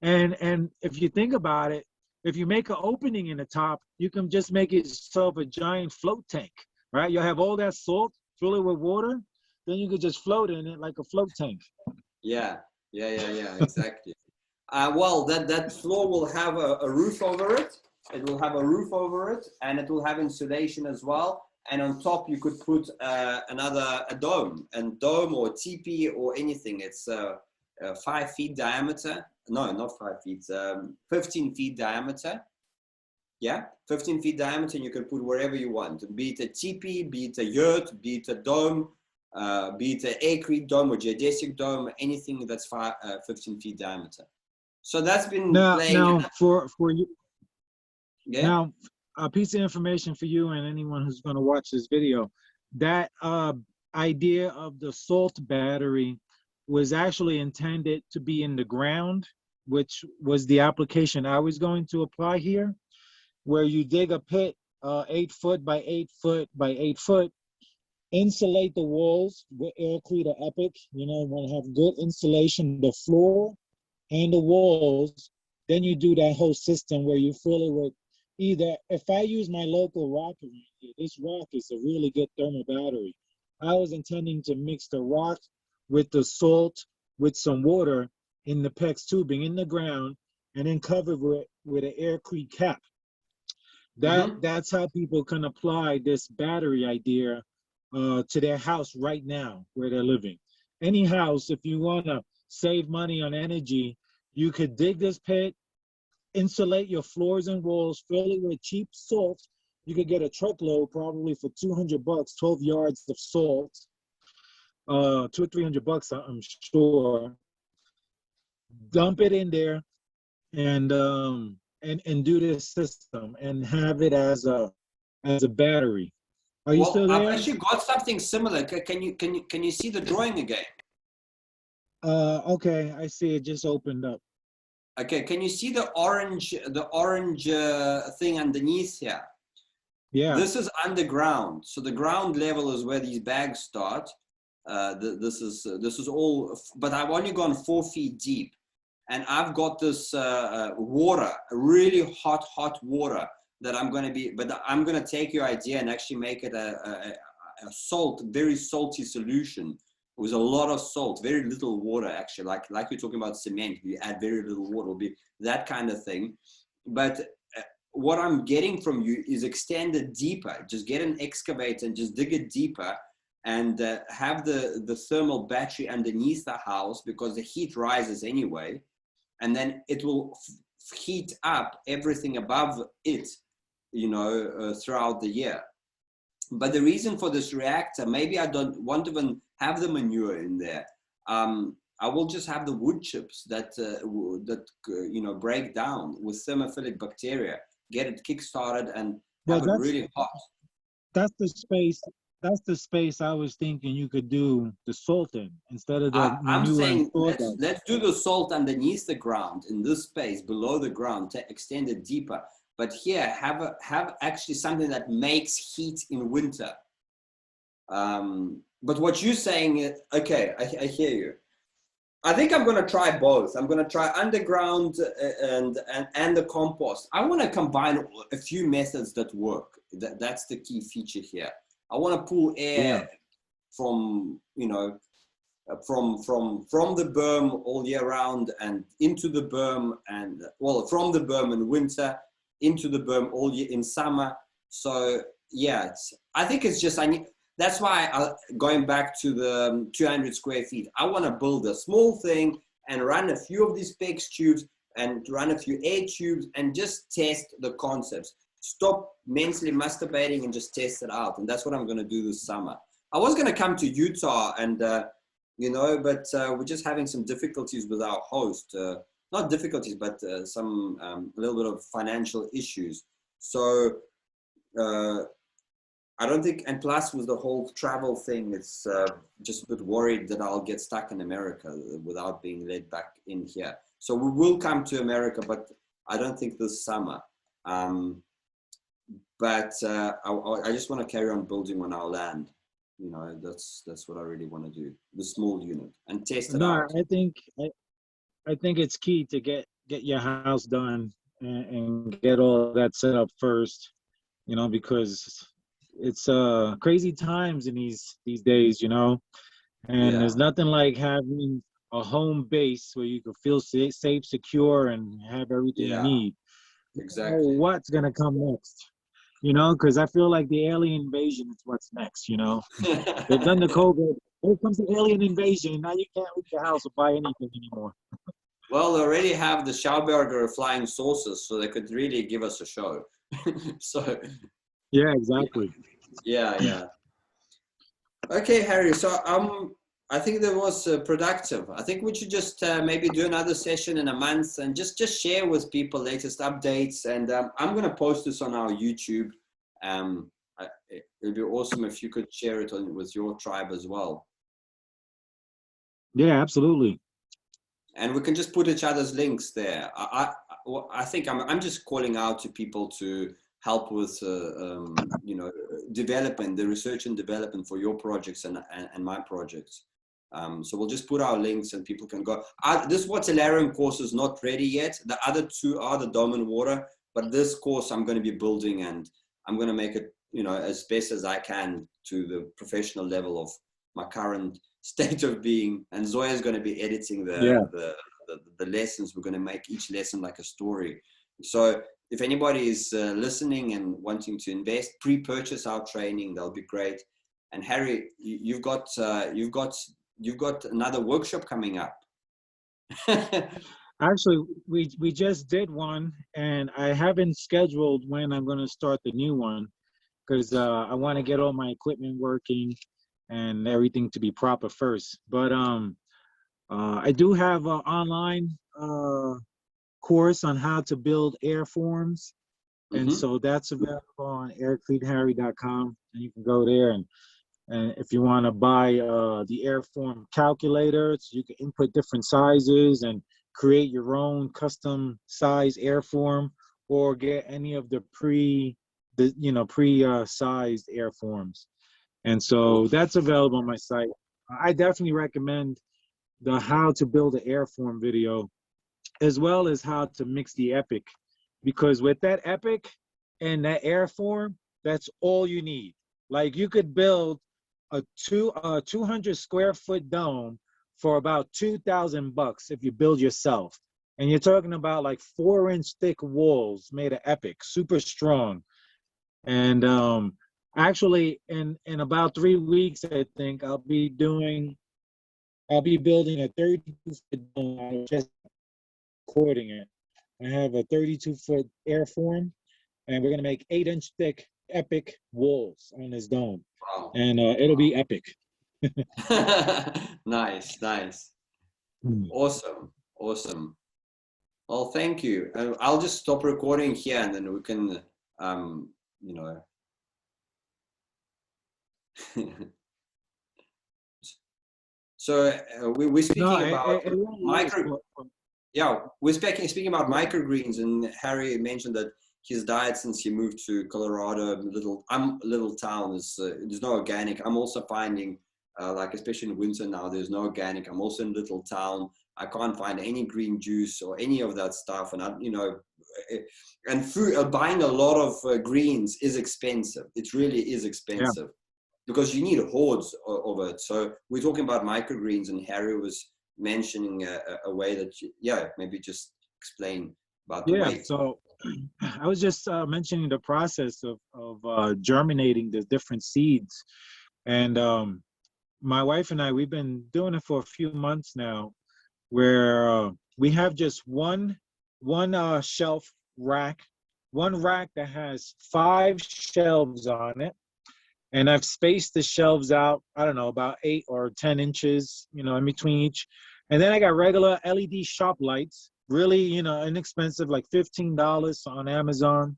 Speaker 2: And if you think about it, if you make an opening in the top, you can just make yourself a giant float tank, right? You'll have all that salt, fill it with water, then you could just float in it like a float tank.
Speaker 1: Yeah, exactly. Well, that floor will have a roof over it. It will have a roof over it, and it will have insulation as well. And on top, you could put a dome or a teepee or anything. It's 5 feet diameter. No, not 5 feet. 15 feet diameter. Yeah, 15 feet diameter, and you can put wherever you want. Be it a teepee, be it a yurt, be it a dome, be it an Aircrete dome or geodesic dome, anything that's 15 feet diameter. So that's been playing.
Speaker 2: Now for you.
Speaker 1: Yeah.
Speaker 2: Now, a piece of information for you and anyone who's going to watch this video, that idea of the salt battery was actually intended to be in the ground, which was the application I was going to apply here, where you dig a pit 8 foot by 8 foot by 8 foot, insulate the walls with Aircrete or Epic. You want to have good insulation, the floor and the walls. Then you do that whole system where you fill it with either, if I use my local rock around here, this rock is a really good thermal battery. I was intending to mix the rock with the salt with some water in the PEX tubing in the ground, and then cover it with an Aircrete cap. That's how people can apply this battery idea to their house right now where they're living. Any house, if you want to save money on energy, you could dig this pit, insulate your floors and walls, fill it with cheap salt. You could get a truckload probably for $200, 12 yards of salt, $200 or $300, I'm sure. Dump it in there and do this system and have it as a battery. Are you still there?
Speaker 1: I've actually got something similar. Can you see the drawing again?
Speaker 2: Okay, I see it just opened up.
Speaker 1: Okay, can you see the orange thing underneath here?
Speaker 2: Yeah.
Speaker 1: This is underground. So the ground level is where these bags start. This is all, but I've only gone 4 feet deep, and I've got this water, really hot water that I'm going to take your idea and actually make it a very salty solution with a lot of salt, very little water actually, like you're talking about cement, you add very little water, will be that kind of thing. But what I'm getting from you is extend it deeper. Just get an excavator and just dig it deeper, and have the thermal battery underneath the house, because the heat rises anyway, and then it will heat up everything above it, you know, throughout the year. But the reason for this reactor, maybe I don't want to even have the manure in there. I will just have the wood chips that you know, break down with thermophilic bacteria, get it kick-started and have it really hot.
Speaker 2: That's the space. That's the space I was thinking you could do the salt in instead of the
Speaker 1: I'm
Speaker 2: manure and
Speaker 1: saying
Speaker 2: sawdust.
Speaker 1: let's do the salt underneath the ground in this space below the ground to extend it deeper. But here, have actually something that makes heat in winter. But what you're saying is, okay, I hear you. I think I'm going to try both. I'm going to try underground and the compost. I want to combine a few methods that work. That's the key feature here. I want to pull air from, you know, from the berm all year round and into the berm, and well, from the berm in winter into the berm all year in summer. So yeah, I think it's just, that's why going back to the 200 square feet, I want to build a small thing and run a few of these PEX tubes and run a few air tubes and just test the concepts. Stop mentally masturbating and just test it out. And that's what I'm going to do this summer. I was going to come to Utah and, you know, but we're just having some difficulties with our host. Not difficulties, but some a little bit of financial issues. So I don't think, and plus with the whole travel thing, it's just a bit worried that I'll get stuck in America without being led back in here. So we will come to America, but I don't think this summer. But I just want to carry on building on our land. You know, that's what I really want to do, the small unit, and test it out.
Speaker 2: I think it's key to get your house done and get all that set up first, you know, because it's crazy times in these days, you know, and there's nothing like having a home base where you can feel safe, secure, and have everything you need.
Speaker 1: Exactly.
Speaker 2: You know what's gonna come next, you know, because I feel like the alien invasion is what's next, you know. They've done the COVID. Here comes the alien invasion. Now you can't leave your house or buy anything anymore.
Speaker 1: Well, they already have the Schauberger flying saucers, so they could really give us a show. So
Speaker 2: yeah, exactly.
Speaker 1: Yeah. Okay, Harry. So I think that was productive. I think we should just maybe do another session in a month and just share with people latest updates. And I'm going to post this on our YouTube. It'd be awesome if you could share it with your tribe as well.
Speaker 2: Yeah, absolutely.
Speaker 1: And we can just put each other's links there. I think I'm just calling out to people to help with, you know, development, the research and development for your projects and my projects. So we'll just put our links and people can go. This Waterlarium course is not ready yet. The other two are the Dome and Water, but this course I'm going to be building, and I'm going to make it, you know, as best as I can to the professional level of my current state of being. And Zoya is going to be editing the lessons. We're going to make each lesson like a story. So if anybody is listening and wanting to invest, pre-purchase our training, that'll be great. And Harry, you've got another workshop coming up.
Speaker 2: Actually, we just did one, and I haven't scheduled when I'm going to start the new one, because I want to get all my equipment working and everything to be proper first. But I do have an online course on how to build airforms, and so that's available on aircreteharry.com, and you can go there, and if you want to buy the airform calculator, so you can input different sizes and create your own custom size airform, or get any of the pre-sized airforms. And so that's available on my site. I definitely recommend the how to build an airform video, as well as how to mix the epic, because with that epic and that airform, that's all you need. Like, you could build a 200 square foot dome for about $2,000 if you build yourself. And you're talking about like 4-inch thick walls made of epic, super strong. And actually, in about 3 weeks, I think I'll be building a 32-foot dome. I was just recording it. I have a 32-foot airform, and we're gonna make 8-inch thick epic walls on this dome.
Speaker 1: Wow.
Speaker 2: And it'll be epic.
Speaker 1: Nice, nice. Awesome, awesome. Well, thank you. I'll just stop recording here, and then we can, you know. So we're speaking about micro. Yeah, we're speaking about microgreens, and Harry mentioned that his diet since he moved to Colorado, little town, is there's no organic. I'm also finding, like especially in winter now, there's no organic. I'm also in a little town. I can't find any green juice or any of that stuff, and and food. Buying a lot of greens is expensive. It really is expensive. Yeah. Because you need hordes of it. So we're talking about microgreens, and Harry was mentioning a way that, maybe just explain about the weight.
Speaker 2: So I was just mentioning the process of germinating the different seeds. And my wife and I, we've been doing it for a few months now, where we have just one shelf rack, one rack that has 5 shelves on it. And I've spaced the shelves out, I don't know, about 8 or 10 inches, in between each. And then I got regular LED shop lights, really, inexpensive, like $15 on Amazon.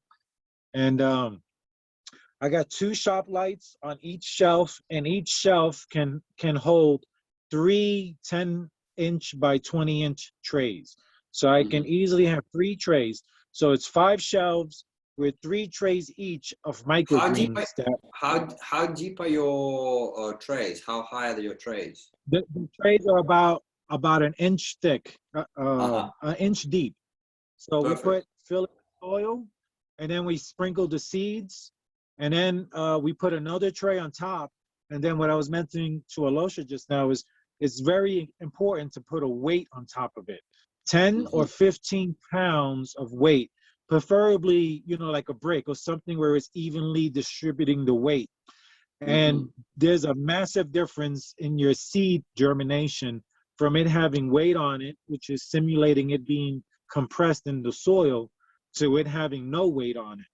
Speaker 2: And I got 2 shop lights on each shelf, and each shelf can hold 3 10-inch by 20-inch trays. So I can easily have 3 trays. So it's 5 shelves with 3 trays each of microgreens.
Speaker 1: How deep are your trays? How high are your trays?
Speaker 2: The trays are about 1 inch thick, 1 inch deep. So Perfect. We fill it with soil, and then we sprinkle the seeds, and then we put another tray on top. And then what I was mentioning to Alosha just now is it's very important to put a weight on top of it. 10 or 15 pounds of weight. Preferably, like a brick or something where it's evenly distributing the weight. And there's a massive difference in your seed germination from it having weight on it, which is simulating it being compressed in the soil, to it having no weight on it.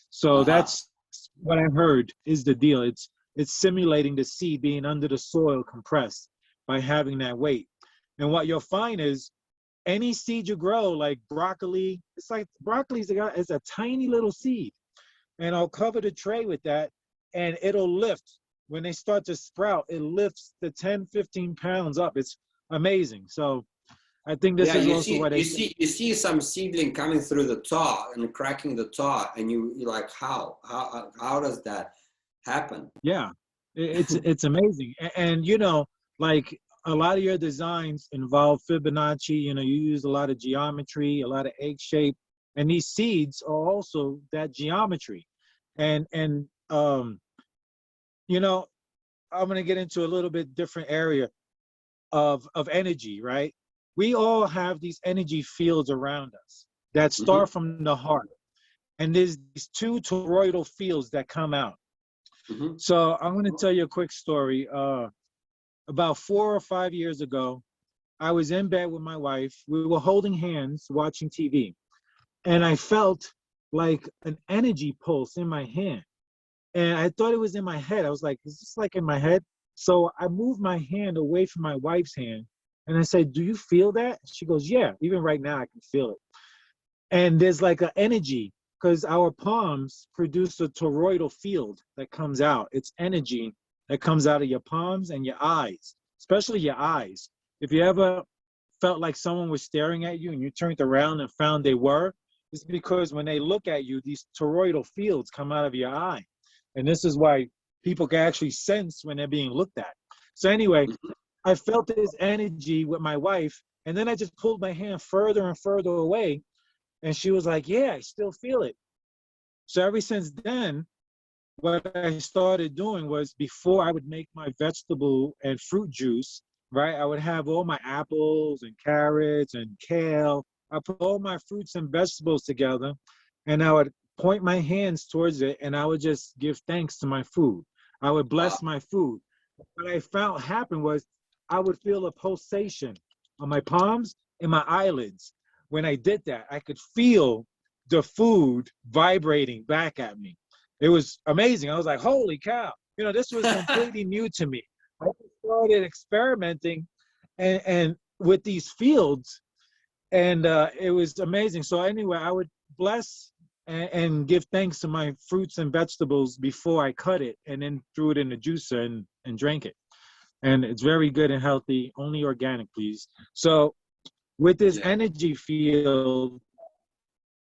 Speaker 2: So that's what I heard is the deal. It's simulating the seed being under the soil compressed by having that weight. And what you'll find is any seed you grow, like broccoli, it's like broccoli is a tiny little seed. And I'll cover the tray with that, and it'll lift. When they start to sprout, it lifts the 10, 15 pounds up. It's amazing. So I think this is also what
Speaker 1: you see some seedling coming through the top and cracking the top, and you're like, how does that happen?
Speaker 2: Yeah, it's amazing. And like, a lot of your designs involve Fibonacci. You use a lot of geometry, a lot of egg shape, and these seeds are also that geometry. And I'm going to get into a little bit different area of energy, right? We all have these energy fields around us that start from the heart, and there's these 2 toroidal fields that come out. So I'm going to tell you a quick story. About 4 or 5 years ago, I was in bed with my wife. We were holding hands, watching TV. And I felt like an energy pulse in my hand. And I thought it was in my head. I was like, is this like in my head? So I moved my hand away from my wife's hand. And I said, do you feel that? She goes, yeah, even right now I can feel it. And there's like an energy, because our palms produce a toroidal field that comes out. It's energy that comes out of your palms and your eyes, especially your eyes. If you ever felt like someone was staring at you and you turned around and found they were, it's because when they look at you, these toroidal fields come out of your eye. And this is why people can actually sense when they're being looked at. So anyway, I felt this energy with my wife, and then I just pulled my hand further and further away, and she was like, yeah, I still feel it. So ever since then, what I started doing was, before I would make my vegetable and fruit juice, right? I would have all my apples and carrots and kale. I put all my fruits and vegetables together, and I would point my hands towards it, and I would just give thanks to my food. I would
Speaker 1: Wow.
Speaker 2: bless my food. What I found happen was I would feel a pulsation on my palms and my eyelids. When I did that, I could feel the food vibrating back at me. It was amazing. I was like, holy cow. You know, this was completely new to me. I started experimenting and with these fields, and it was amazing. So anyway, I would bless and give thanks to my fruits and vegetables before I cut it, and then threw it in the juicer and drank it. And it's very good and healthy, only organic, please. So with this
Speaker 1: Yeah.
Speaker 2: energy field,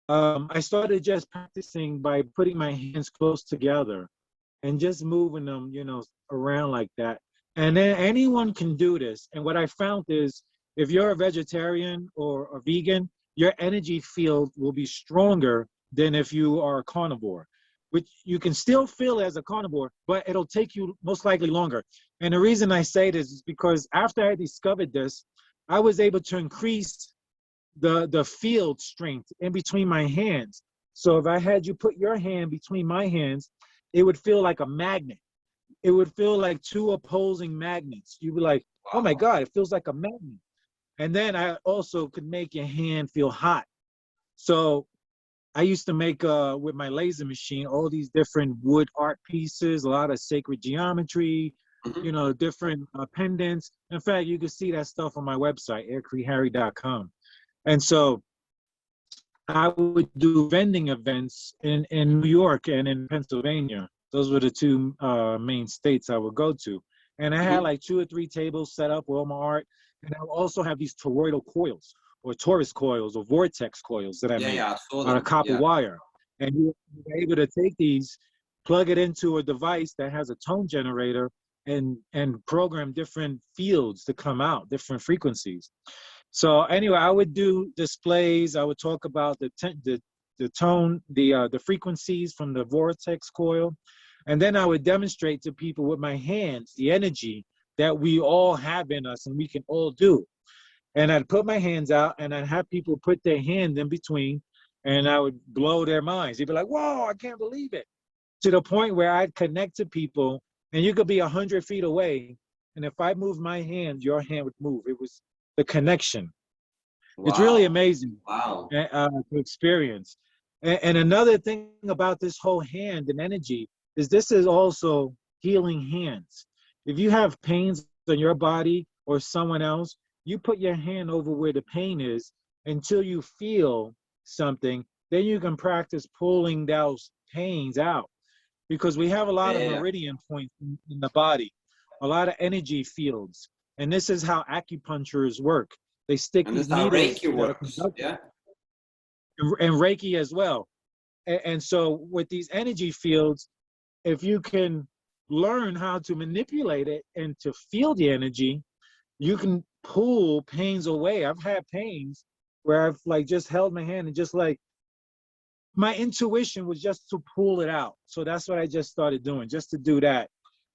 Speaker 2: I started just practicing by putting my hands close together and just moving them, you know, around like that. And then anyone can do this. And what I found is, if you're a vegetarian or a vegan, your energy field will be stronger than if you are a carnivore, which you can still feel as a carnivore, but it'll take you most likely longer. And the reason I say this is because after I discovered this, I was able to increase the field strength in between my hands. So if I had you put your hand between my hands, it would feel like a magnet. It would feel like two opposing magnets. You'd be like, oh my God, it feels like a magnet. And then I also could make your hand feel hot. So I used to make with my laser machine all these different wood art pieces, a lot of sacred geometry,
Speaker 1: Mhm.
Speaker 2: you know, different pendants. In fact, you can see that stuff on my website, aircreteharry.com. And so I would do vending events in New York and in Pennsylvania. Those were the two main states I would go to. And I had
Speaker 1: Mhm.
Speaker 2: like 2 or 3 tables set up with all my art. And I would also have these toroidal coils or torus coils or vortex coils that I
Speaker 1: Yeah,
Speaker 2: made
Speaker 1: yeah, I saw
Speaker 2: out of
Speaker 1: them.
Speaker 2: copper
Speaker 1: Yeah.
Speaker 2: wire. And you were able to take these, plug it into a device that has a tone generator, and program different fields to come out, different frequencies. So anyway, I would do displays. I would talk about the tone, the frequencies from the vortex coil, and then I would demonstrate to people with my hands the energy that we all have in us and we can all do. And I'd put my hands out, and I'd have people put their hand in between, and I would blow their minds. They'd be like, "Whoa, I can't believe it!" To the point where I'd connect to people, and you could be 100 feet away, and if I moved my hand, your hand would move. It was the connection. It's really
Speaker 1: Wow.
Speaker 2: amazing
Speaker 1: Wow.
Speaker 2: to experience. And another thing about this whole hand and energy is this is also healing hands. If you have pains on your body or someone else, you put your hand over where the pain is until you feel something. Then you can practice pulling those pains out, because we have a lot of
Speaker 1: Yeah.
Speaker 2: meridian points in the body, a lot of energy fields. And this is how acupuncturists work. They stick
Speaker 1: And
Speaker 2: these
Speaker 1: this is how
Speaker 2: needles
Speaker 1: Reiki
Speaker 2: that are
Speaker 1: works.
Speaker 2: conductive,
Speaker 1: Yeah.
Speaker 2: and Reiki as well. And so with these energy fields, if you can learn how to manipulate it and to feel the energy, you can pull pains away. I've had pains where I've like just held my hand and just like my intuition was just to pull it out. So that's what I just started doing, just to do that,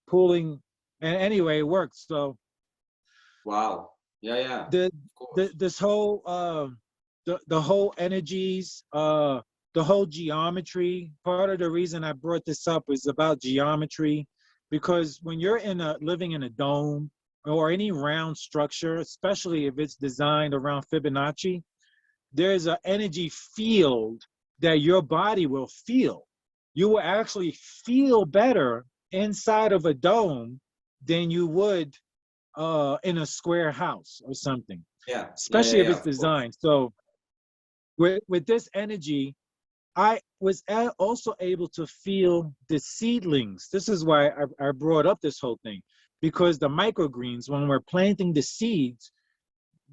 Speaker 2: pulling. And anyway, it worked. So
Speaker 1: Wow. Yeah, yeah.
Speaker 2: the,
Speaker 1: Of course.
Speaker 2: this whole the whole energies, the whole geometry. Part of the reason I brought this up is about geometry, because when you're living in a dome or any round structure, especially if it's designed around Fibonacci, there's an energy field that your body will feel. You will actually feel better inside of a dome than you would in a square house or something,
Speaker 1: Yeah. Yeah, yeah,
Speaker 2: especially if
Speaker 1: yeah,
Speaker 2: it's
Speaker 1: of course.
Speaker 2: designed. So with this energy, I was also able to feel the seedlings. This is why I brought up this whole thing, because the microgreens, when we're planting the seeds,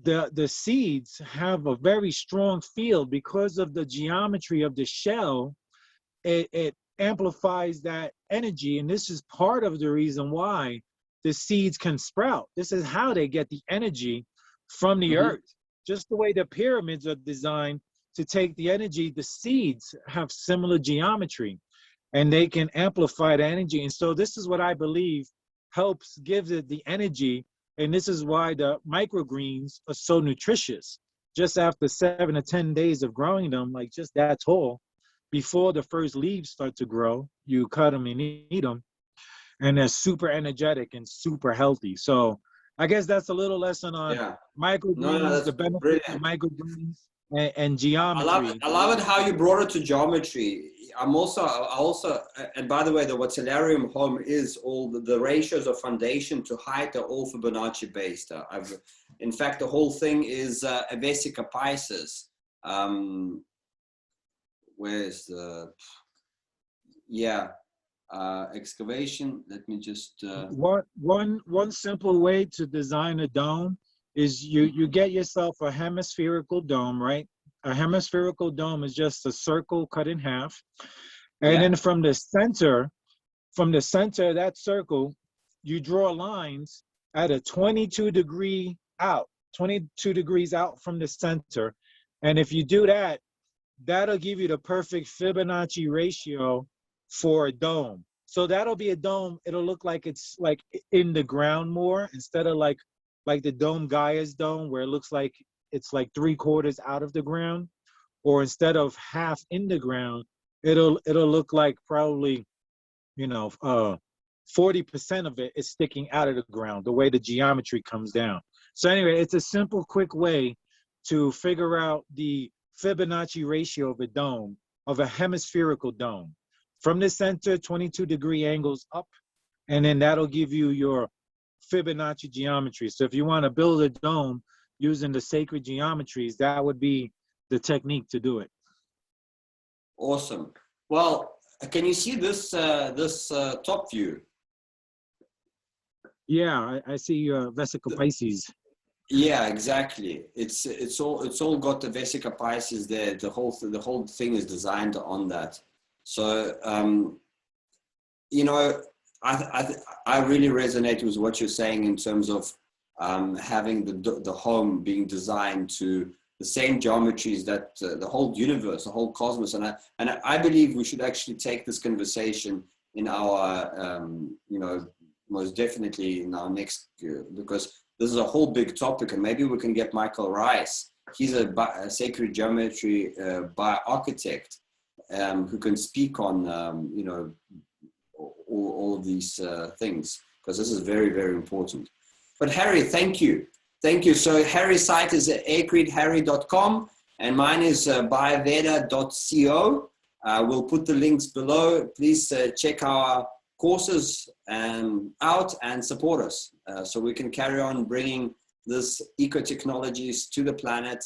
Speaker 2: the seeds have a very strong field because of the geometry of the shell. It amplifies that energy, and this is part of the reason why the seeds can sprout. This is how they get the energy from the
Speaker 1: Hmm.
Speaker 2: earth. Just the way the pyramids are designed to take the energy, the seeds have similar geometry. and they can amplify the energy. And so this is what I believe helps give it the energy. And this is why the microgreens are so nutritious. Just after 7 to 10 days of growing them, like just that tall, before the first leaves start to grow, you cut them and eat them, and they're super energetic and super healthy. So I guess that's a little lesson on
Speaker 1: Yeah. No,
Speaker 2: microgreens,
Speaker 1: that's
Speaker 2: the benefits of
Speaker 1: brilliant.
Speaker 2: microgreens, and
Speaker 1: I love it.
Speaker 2: geometry.
Speaker 1: I love it how you brought it to geometry. I also, and by the way, the Watellarium home is all the ratios of foundation to height are all Fibonacci based. In fact, the whole thing is a Vesica Pisces. Where's the, yeah, excavation. Let me just.
Speaker 2: One simple way to design a dome is you get yourself a hemispherical dome, right? A hemispherical dome is just a circle cut in half, and
Speaker 1: Yeah.
Speaker 2: then from the center of that circle, you draw lines at a 22 degrees out from the center, and if you do that, that'll give you the perfect Fibonacci ratio for a dome. So that'll be a dome. It'll look like it's like in the ground more instead of like the dome Gaia's dome where it looks like it's like 3/4 out of the ground, or instead of half in the ground, it'll look like probably 40% of it is sticking out of the ground, the way the geometry comes down. So anyway, it's a simple, quick way to figure out the Fibonacci ratio of a dome, of a hemispherical dome. From the center, 22-degree angles up, and then that'll give you your Fibonacci geometry. So if you want to build a dome using the sacred geometries, that would be the technique to do it.
Speaker 1: Awesome. Well, can you see this top view?
Speaker 2: Yeah, I see Vesica Pisces.
Speaker 1: Yeah, exactly. It's all got the Vesica Pisces there. The whole thing is designed on that. So I really resonate with what you're saying in terms of having the home being designed to the same geometries that the whole universe, the whole cosmos, and I believe we should actually take this conversation in our most definitely in our next because this is a whole big topic, and maybe we can get Michael Rice. He's a sacred geometry architect who can speak on all of these things, because this is very, very important. But Harry, thank you. So Harry's site is aircreteharry.com, and mine is byveda.co. We'll put the links below. Please check our courses out and support us so we can carry on bringing this eco-technologies to the planet,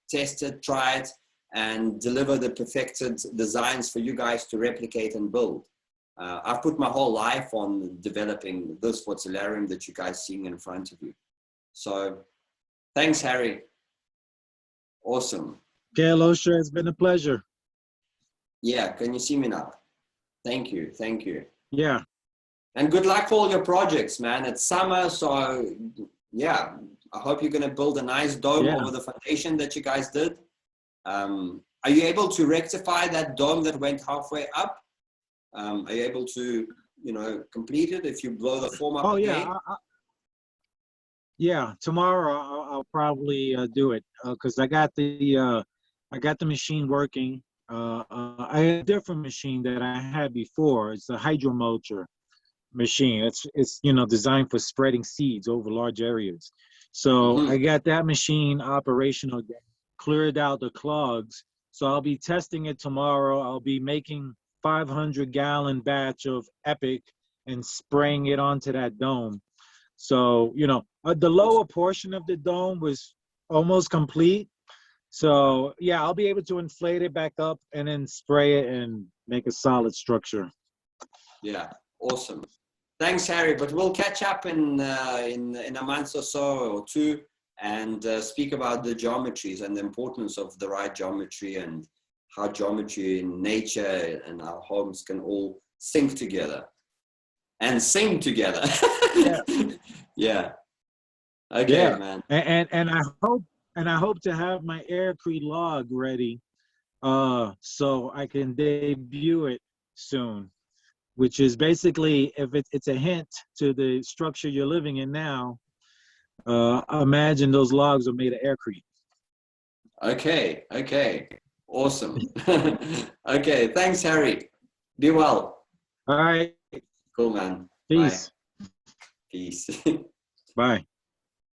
Speaker 1: test it, try it, and deliver the perfected designs for you guys to replicate and build. I've put my whole life on developing this Watellarium that you guys seeing in front of you. So thanks, Harry. Awesome.
Speaker 2: Okay, Alosha, it's been a pleasure.
Speaker 1: Yeah, can you see me now? Thank you.
Speaker 2: Yeah.
Speaker 1: And good luck for all your projects, man. It's summer, so yeah, I hope you're going to build a nice dome over the foundation that you guys did. Are you able to rectify that dome that went halfway up? Are you able to, complete it if you blow the form up again?
Speaker 2: Yeah, tomorrow I'll probably do it because I got the machine working. I had a different machine that I had before. It's a hydromulcher machine. It's designed for spreading seeds over large areas. So I got that machine operational, cleared out the clogs. So I'll be testing it tomorrow. I'll be making 500-gallon batch of Epic and spraying it onto that dome. So, the lower portion of the dome was almost complete. So, yeah, I'll be able to inflate it back up and then spray it and make a solid structure.
Speaker 1: Yeah, awesome. Thanks, Harry. But we'll catch up in a month or so or two and speak about the geometries and the importance of the right geometry and how geometry in nature and our homes can all sync together and sing together.
Speaker 2: Yeah.
Speaker 1: Yeah. Okay, man.
Speaker 2: And I hope to have my Aircrete log ready so I can debut it soon, which is basically, if it's a hint to the structure you're living in now, imagine those logs are made of aircrete.
Speaker 1: Okay, okay, awesome. Okay, thanks, Harry. Be well.
Speaker 2: All right,
Speaker 1: Cool, man. Bye.
Speaker 2: peace.
Speaker 1: Peace.
Speaker 2: Bye.